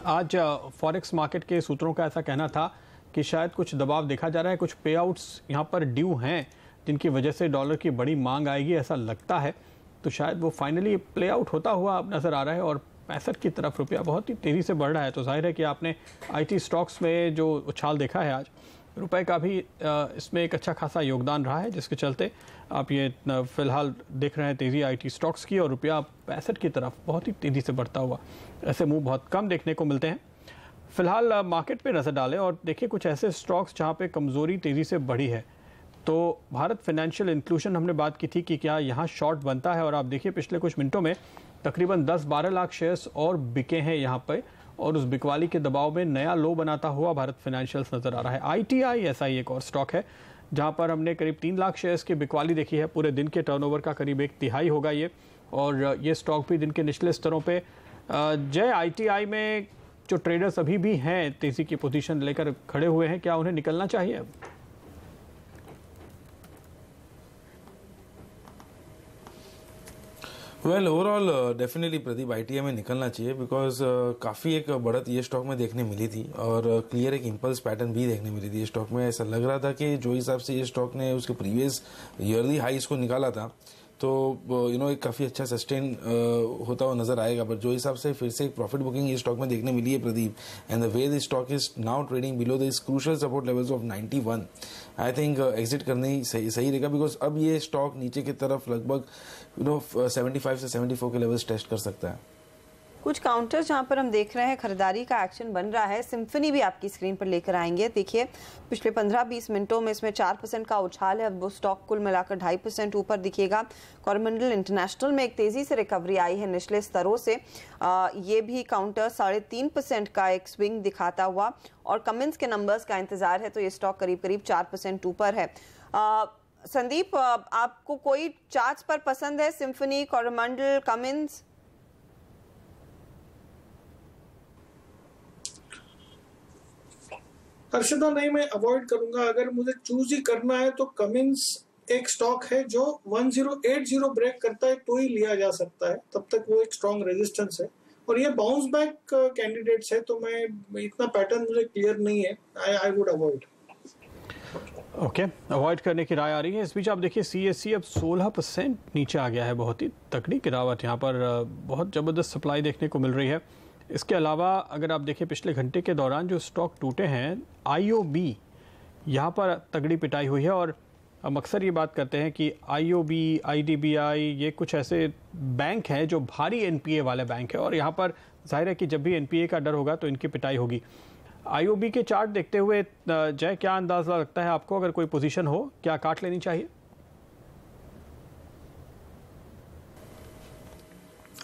आज फॉरेक्स मार्केट के सूत्रों का ऐसा कहना था कि शायद कुछ दबाव देखा जा रहा है, कुछ पे आउट्स यहाँ पर ड्यू हैं जिनकी वजह से डॉलर की बड़ी मांग आएगी, ऐसा लगता है। तो शायद वो फाइनली प्ले आउट होता हुआ अब नज़र आ रहा है और 65 की तरफ रुपया बहुत ही तेज़ी से बढ़ रहा है। तो जाहिर है कि आपने आईटी स्टॉक्स में जो उछाल देखा है आज, रुपए का भी इसमें एक अच्छा खासा योगदान रहा है, जिसके चलते आप ये फिलहाल देख रहे हैं तेज़ी आईटी स्टॉक्स की और रुपया 65 की तरफ बहुत ही तेज़ी से बढ़ता हुआ। ऐसे मूव बहुत कम देखने को मिलते हैं। फिलहाल मार्केट पे नज़र डालें और देखिए कुछ ऐसे स्टॉक्स जहाँ पे कमज़ोरी तेज़ी से बढ़ी है। तो भारत फाइनेंशियल इंक्लूजन हमने बात की थी कि क्या यहाँ शॉर्ट बनता है और आप देखिए पिछले कुछ मिनटों में तकरीबन 10-12 लाख शेयर्स और बिके हैं यहाँ पे और उस बिकवाली के दबाव में नया लो बनाता हुआ भारत फाइनेंशियल्स नज़र आ रहा है। ITI ऐसा ही एक और स्टॉक है जहाँ पर हमने करीब 3 लाख शेयर्स की बिकवाली देखी है। पूरे दिन के टर्नओवर का करीब 1/3 होगा ये और ये स्टॉक भी दिन के निचले स्तरों पे। जय, ITI में जो ट्रेडर्स अभी भी हैं तेज़ी की पोजीशन लेकर खड़े हुए हैं, क्या उन्हें निकलना चाहिए? Well overall definitely Pradeep ITI में निकलना चाहिए बिकॉज काफ़ी एक बढ़त ये स्टॉक में देखने मिली थी और क्लियर एक इम्पल्स पैटर्न भी देखने मिली थी। स्टॉक में ऐसा लग रहा था कि जो हिसाब से ये स्टॉक ने उसके प्रीवियस ईयरली हाईज को निकाला था तो एक काफ़ी अच्छा सस्टेन होता हुआ नजर आएगा। बट जो हिसाब से फिर से एक प्रॉफिट बुकिंग ये स्टॉक में देखने मिली है Pradeep, and the way this stock is now trading below this crucial support levels of 91, I think exit करना ही सही रहेगा बिकॉज अब ये स्टॉक नीचे की तरफ लगभग 75 से 74 के लेवल्स टेस्ट कर सकता है। कुछ काउंटर्स जहां पर हम देख रहे हैं खरीदारी का एक्शन बन रहा है। सिम्फनी भी आपकी स्क्रीन पर लेकर आएंगे। देखिए पिछले 15-20 मिनटों में इसमें 4% का उछाल है। अब वो स्टॉक कुल मिलाकर 2.5% ऊपर दिखेगा। कोरोमंडल इंटरनेशनल में एक तेजी से रिकवरी आई है निचले स्तरों से। ये भी काउंटर 3.5% का एक स्विंग दिखाता हुआ और कमिंस के नंबर्स का इंतजार है तो ये स्टॉक करीब 4% ऊपर है। संदीप, आपको कोई चार्ट्स पर पसंद है? Symphony, Coromandel, Cummins? हर्षदा, नहीं, मैं अवॉइड करूंगा। अगर मुझे चूज ही करना है तो कमिंस एक स्टॉक है जो 1080 ब्रेक करता है तो ही लिया जा सकता है, तब तक वो एक स्ट्रॉन्ग रेजिस्टेंस है और ये बाउंस बैक कैंडिडेट्स है तो मैं इतना पैटर्न मुझे क्लियर नहीं है। I would avoid. Okay, avoid करने की राय आ रही है। इस बीच आप देखिए CSE अब 16% नीचे आ गया है। बहुत ही तगड़ी गिरावट यहाँ पर, बहुत ज़बरदस्त सप्लाई देखने को मिल रही है। इसके अलावा अगर आप देखें पिछले घंटे के दौरान जो स्टॉक टूटे हैं, IOB यहाँ पर तगड़ी पिटाई हुई है। और हम अक्सर ये बात करते हैं कि IOB, IDBI ये कुछ ऐसे बैंक हैं जो भारी NPA वाले बैंक हैं, और यहाँ पर जाहिर है कि जब भी NPA का डर होगा तो इनकी पिटाई होगी। IOB के चार्ट देखते हुए जय, क्या अंदाजा लगता है आपको, अगर कोई पोजीशन हो क्या काट लेनी चाहिए?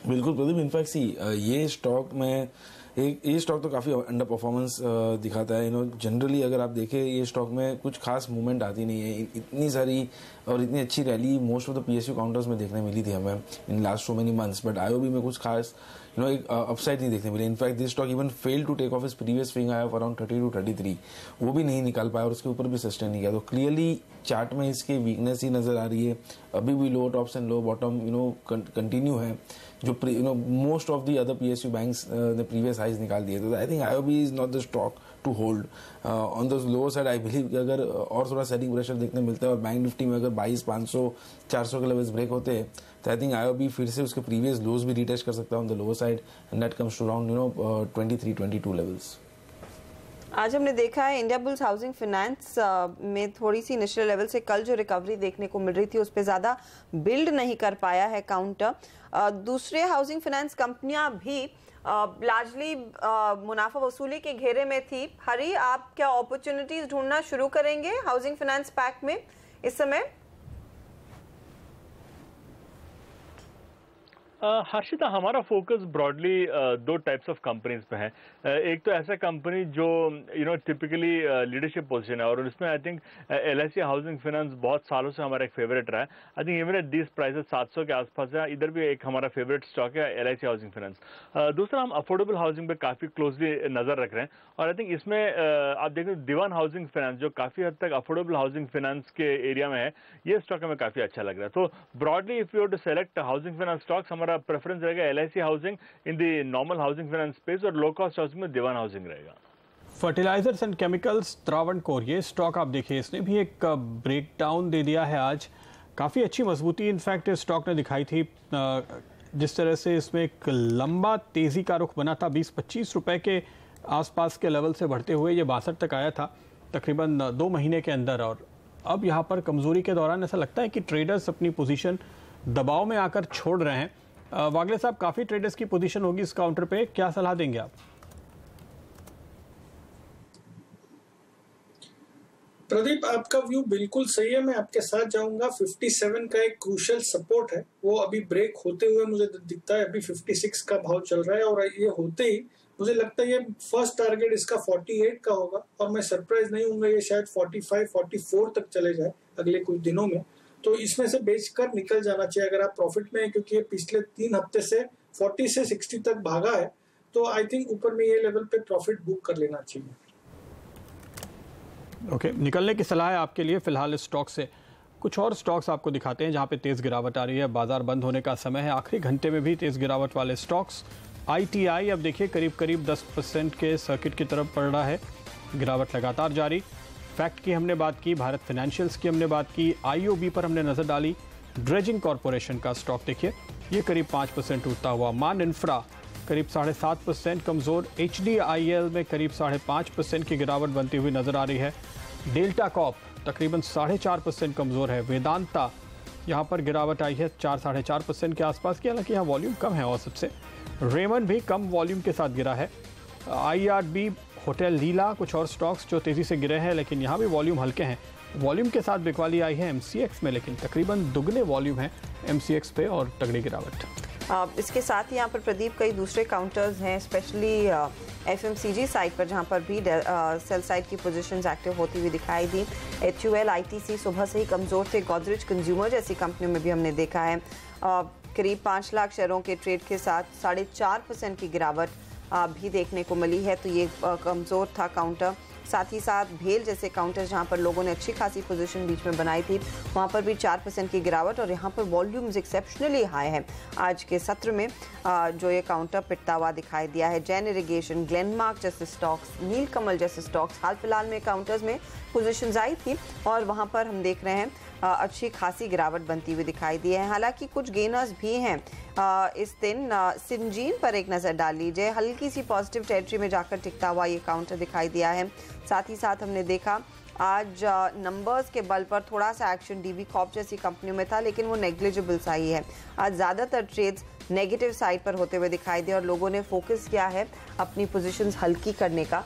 बिल्कुल प्रदीप, इनफैक्ट सी ये स्टॉक में ये स्टॉक तो काफ़ी अंडर परफॉर्मेंस दिखाता है। जनरली अगर आप देखें ये स्टॉक में कुछ खास मूवमेंट आती नहीं है। इतनी सारी और इतनी अच्छी rally most of the PSU counters में देखने मिली थी हमें in last so many months, but IOB में कुछ खास एक अपसाइड नहीं देखने मिली। In fact this stock even fail to take off इस प्रीवियस स्विंग आया अराउंड 30 to 33, वो भी नहीं निकाल पाया और उसके ऊपर भी सस्टेन नहीं किया। तो क्लियरली चार्ट में इसकी वीकनेस ही नजर आ रही है। अभी भी low tops and low bottom continue है, जो most of the other PSU banks ने प्रीवियस हाइज निकाल दिए। तो I think IOB is not the stock to hold on the lower side. I believe कि अगर और थोड़ा सेलिंग प्रेशर देखने मिलता है और बैंक निफ्टी में अगर 22,500, 400 के लेवल्स ब्रेक होते हैं तो आई थिंक IOB फिर से उसके प्रीवियस लोज भी रिटेस्ट कर सकता है on the lower side, and that comes to around 23-22 levels. आज हमने देखा है इंडिया बुल्स हाउसिंग फाइनेंस में थोड़ी सी निचले लेवल से कल जो रिकवरी देखने को मिल रही थी उस पर ज्यादा बिल्ड नहीं कर पाया है काउंटर। दूसरे हाउसिंग फाइनेंस कंपनियां भी लार्जली मुनाफा वसूली के घेरे में थी। हरी, आप क्या अपॉर्चुनिटीज ढूंढना शुरू करेंगे हाउसिंग फाइनेंस पैक में इस समय? हर्षिता, हमारा फोकस ब्रॉडली दो टाइप्स ऑफ कंपनीज पे है। एक तो ऐसा कंपनी जो टिपिकली लीडरशिप पोजीशन है, और उसमें I think LIC housing finance बहुत सालों से हमारा एक फेवरेट रहा है। I think even at this prices 700 के आसपास है। इधर भी एक हमारा फेवरेट स्टॉक है LIC हाउसिंग फाइनेंस। दूसरा, हम अफोर्डेबल हाउसिंग पे काफी क्लोजली नजर रख रहे हैं, और आई थिंक इसमें आप देखें दीवान हाउसिंग फाइनेंस जो काफी हद तक अफोर्डेबल हाउसिंग फाइनेंस के एरिया में है, ये स्टॉक हमें काफी अच्छा लग रहा है। तो broadly if you to select housing finance stocks, हमारा प्रेफरेंस रहेगा LIC housing in the normal housing finance space, और लो कॉस्ट हाउसिंग में दीवान हाउसिंग रहेगा। फर्टिलाइजर्स एंड केमिकल्स, त्रावणकोर, ये स्टॉक आप देखिए इसने भी एक ब्रेकडाउन दे दिया है आज। काफ़ी अच्छी मजबूती इनफैक्ट इस स्टॉक ने दिखाई थी। जिस तरह से इसमें एक लंबा तेज़ी का रुख बना था, 20-25 रुपए के आसपास के लेवल से बढ़ते हुए ये 62 तक आया था तकरीबन 2 महीने के अंदर। और अब यहाँ पर कमज़ोरी के दौरान ऐसा लगता है कि ट्रेडर्स अपनी पोजीशन दबाव में आकर छोड़ रहे हैं। वागले साहब, काफ़ी ट्रेडर्स की पोजीशन होगी इस काउंटर पे, क्या सलाह देंगे आप? प्रदीप, आपका व्यू बिल्कुल सही है, मैं आपके साथ जाऊंगा। 57 का एक क्रूशियल सपोर्ट है, वो अभी ब्रेक होते हुए मुझे दिखता है। अभी 56 का भाव चल रहा है, और ये होते ही मुझे लगता है ये फर्स्ट टारगेट इसका 48 का होगा, और मैं सरप्राइज नहीं हूंगा ये शायद 45-44 तक चले जाए अगले कुछ दिनों में। तो इसमें से बेचकर निकल जाना चाहिए अगर आप प्रॉफिट में है, क्योंकि ये पिछले 3 हफ्ते से 40 से 60 तक भागा है। तो आई थिंक ऊपर में ये लेवल पे प्रॉफिट बुक कर लेना चाहिए। ओके, निकलने की सलाह है आपके लिए फिलहाल इस स्टॉक से। कुछ और स्टॉक्स आपको दिखाते हैं जहां पे तेज गिरावट आ रही है। बाजार बंद होने का समय है, आखिरी घंटे में भी तेज गिरावट वाले स्टॉक्स। ITI अब देखिए करीब 10% के सर्किट की तरफ पड़ रहा है, गिरावट लगातार जारी। फैक्ट की हमने बात की, भारत फाइनेंशियल्स की हमने बात की, IOB पर हमने नजर डाली। ड्रेजिंग कॉरपोरेशन का स्टॉक देखिए, ये करीब 5% टूटता हुआ। मान इंफ्रा करीब 7.5% कमजोर। HDIL में करीब 5.5% की गिरावट बनती हुई नजर आ रही है। डेल्टा कॉप तकरीबन 4.5% कमजोर है। वेदांता यहाँ पर गिरावट आई है 4-4.5% के आसपास की, हालांकि यहाँ वॉल्यूम कम है औसत से। रेमन भी कम वॉल्यूम के साथ गिरा है। IRB, होटल लीला, कुछ और स्टॉक्स जो तेजी से गिरे हैं, लेकिन यहाँ भी वॉल्यूम हल्के हैं। वॉल्यूम के साथ बिकवाली आई है MCX में, लेकिन तकरीबन दुगने वॉल्यूम है MCX पे और तगड़ी गिरावट। इसके साथ ही यहाँ पर प्रदीप कई दूसरे काउंटर्स हैं, स्पेशली FMCG साइड पर, जहाँ पर भी सेल साइड की पोजीशंस एक्टिव होती हुई दिखाई दी। HUL, ITC सुबह से ही कमज़ोर थे। गोदरेज कंज्यूमर जैसी कंपनियों में भी हमने देखा है करीब 5 लाख शेयरों के ट्रेड के साथ 4.5% की गिरावट भी देखने को मिली है। तो ये कमज़ोर था काउंटर। साथ ही साथ भेल जैसे काउंटर जहां पर लोगों ने अच्छी खासी पोजीशन बीच में बनाई थी, वहां पर भी 4% की गिरावट, और यहां पर वॉल्यूम्स एक्सेप्शनली हाई है आज के सत्र में, जो ये काउंटर पिटता हुआ दिखाई दिया है। जैन इरिगेशन, ग्लेनमार्क जैसे स्टॉक्स, नीलकमल जैसे स्टॉक्स हाल फिलहाल में काउंटर्स में पोजीशंस आई थी, और वहां पर हम देख रहे हैं अच्छी खासी गिरावट बनती हुई दिखाई दी है। हालांकि कुछ गेनर्स भी हैं इस दिन। सिंजीन पर एक नज़र डाल लीजिए, हल्की सी पॉजिटिव टेरिटरी में जाकर टिकता हुआ ये काउंटर दिखाई दिया है। साथ ही साथ हमने देखा आज नंबर्स के बल पर थोड़ा सा एक्शन डीबी कॉर्प जैसी कंपनियों में था, लेकिन वो नेग्लिजिबल सा ही है। आज ज़्यादातर ट्रेड्स नेगेटिव साइड पर होते हुए दिखाई दिए और लोगों ने फोकस किया है अपनी पोजीशंस हल्की करने का।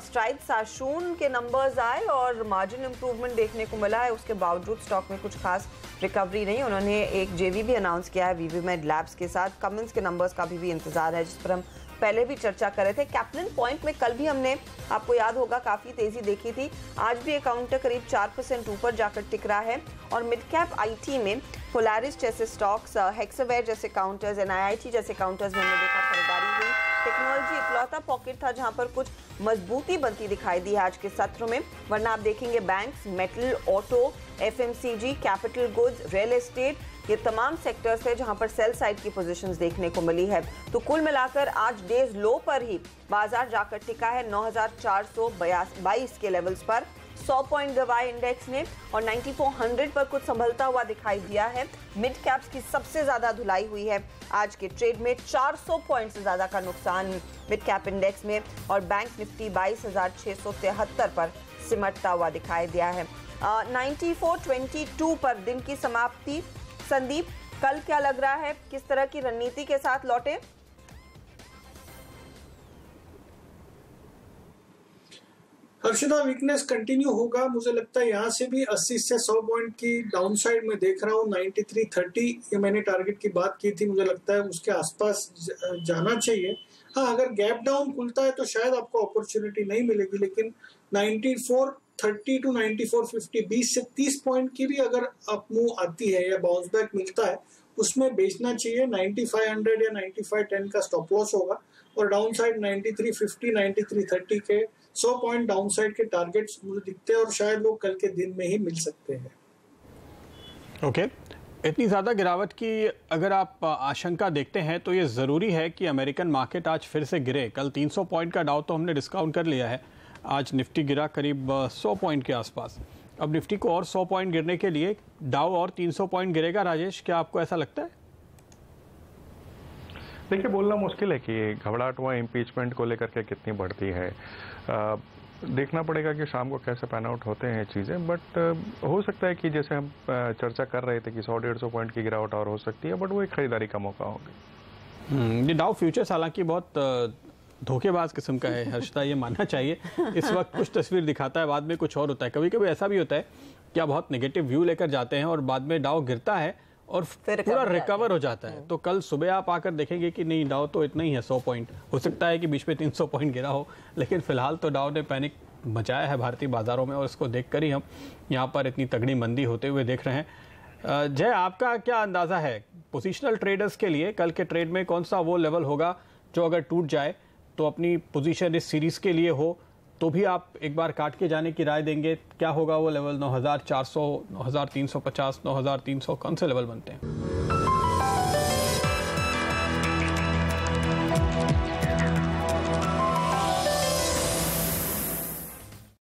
स्ट्राइड साशून के नंबर्स आए और मार्जिन इंप्रूवमेंट देखने को मिला है, उसके बावजूद स्टॉक में कुछ खास रिकवरी नहीं। उन्होंने एक जेवी भी अनाउंस किया है वीवीमेड लैब्स के साथ। कमिंस के नंबर्स का भी इंतजार है, जिस पर हम पहले भी चर्चा कर रहे थे। कैप्लिन पॉइंट में कल भी हमने, आपको याद होगा, काफी तेजी देखी थी। आज भी एक काउंटर करीब 4% ऊपर जाकर टिक रहा है। और मिड कैप आईटी में पोलारिस जैसे स्टॉक्स, हेक्सावेयर जैसे काउंटर्स, एनआईआईटी जैसे काउंटर्स में हमने देखा खरीदारी हुई। टेक्नोलॉजी इकलौता पॉकेट था जहां पर कुछ मजबूती बनती दिखाई दी है आज के सत्र में, वरना आप देखेंगे banks, metal, auto, FMCG, capital goods, real estate, ये तमाम सेक्टर्स है जहां पर सेल साइड की पोजीशंस देखने को मिली है। तो कुल मिलाकर आज डेज लो पर ही बाजार जाकर टिका है 9422 के लेवल्स पर। 100 पॉइंट गवाए इंडेक्स ने और 9400 पर कुछ संभलता हुआ दिखाई दिया है। मिड कैप्स की सबसे ज्यादा धुलाई हुई है आज के ट्रेड में, 400 पॉइंट से ज्यादा का नुकसान मिड कैप इंडेक्स में। और बैंक निफ्टी 22,673 पर सिमटता हुआ दिखाई दिया है। 9422 पर दिन की समाप्ति। संदीप, कल क्या लग रहा है, किस तरह की रणनीति के साथ लौटे? हर्षिता, वीकनेस कंटिन्यू होगा। मुझे लगता है यहाँ से भी 80 से 100 पॉइंट की डाउनसाइड में देख रहा हूँ। 9330 ये मैंने टारगेट की बात की थी, मुझे लगता है उसके आसपास जाना चाहिए। हाँ, अगर गैप डाउन खुलता है तो शायद आपको अपॉर्चुनिटी नहीं मिलेगी, लेकिन 9430 टू 9450 20 से 30 पॉइंट की भी अगर अप मूव आती है या बाउंस बैक मिलता है, उसमें बेचना चाहिए। 9500 या 9510 का स्टॉप लॉस होगा और डाउन साइड 9350 9330 के 100 पॉइंट डाउन साइड के टारगेट्स मुझे दिखते हैं और शायद वो कल के दिन में ही मिल सकते हैं। ओके, इतनी ज़्यादा गिरावट की अगर आप आशंका देखते हैं तो ये ज़रूरी है कि अमेरिकन मार्केट आज फिर से गिरे। कल 300 पॉइंट का डाउ तो हमने डिस्काउंट कर लिया है, आज निफ्टी गिरा करीब 100 पॉइंट के आसपास। अब निफ्टी को और 100 पॉइंट गिरने के लिए डाउ और 300 पॉइंट गिरेगा। राजेश, क्या आपको ऐसा लगता है? देखिए, बोलना मुश्किल है कि घबराहट हुआ इम्पीचमेंट को लेकर के कितनी बढ़ती है। देखना पड़ेगा कि शाम को कैसे पैन आउट होते हैं चीज़ें, बट हो सकता है कि जैसे हम चर्चा कर रहे थे कि 100-150 पॉइंट की गिरावट और हो सकती है, बट वो एक खरीदारी का मौका होगा। ये डाउ फ्यूचर्स हालांकि बहुत धोखेबाज किस्म का है हर्षिता, ये मानना चाहिए। इस वक्त कुछ तस्वीर दिखाता है, बाद में कुछ और होता है। कभी कभी ऐसा भी होता है कि आप बहुत नेगेटिव व्यू लेकर जाते हैं और बाद में डाउ गिरता है और पूरा रिकवर हो जाता है। तो कल सुबह आप आकर देखेंगे कि नहीं, डाउ तो इतना ही है 100 पॉइंट। हो सकता है कि बीच में 300 पॉइंट गिरा हो, लेकिन फिलहाल तो डाउ ने पैनिक मचाया है भारतीय बाजारों में और इसको देखकर ही हम यहाँ पर इतनी तगड़ी मंदी होते हुए देख रहे हैं। जय, आपका क्या अंदाजा है पोजिशनल ट्रेडर्स के लिए कल के ट्रेड में? कौन सा वो लेवल होगा जो अगर टूट जाए तो अपनी पोजीशन इस सीरीज के लिए हो तो भी आप एक बार काट के जाने की राय देंगे? क्या होगा वो लेवल? 9400, 9350, 9300, कौन से लेवल बनते हैं?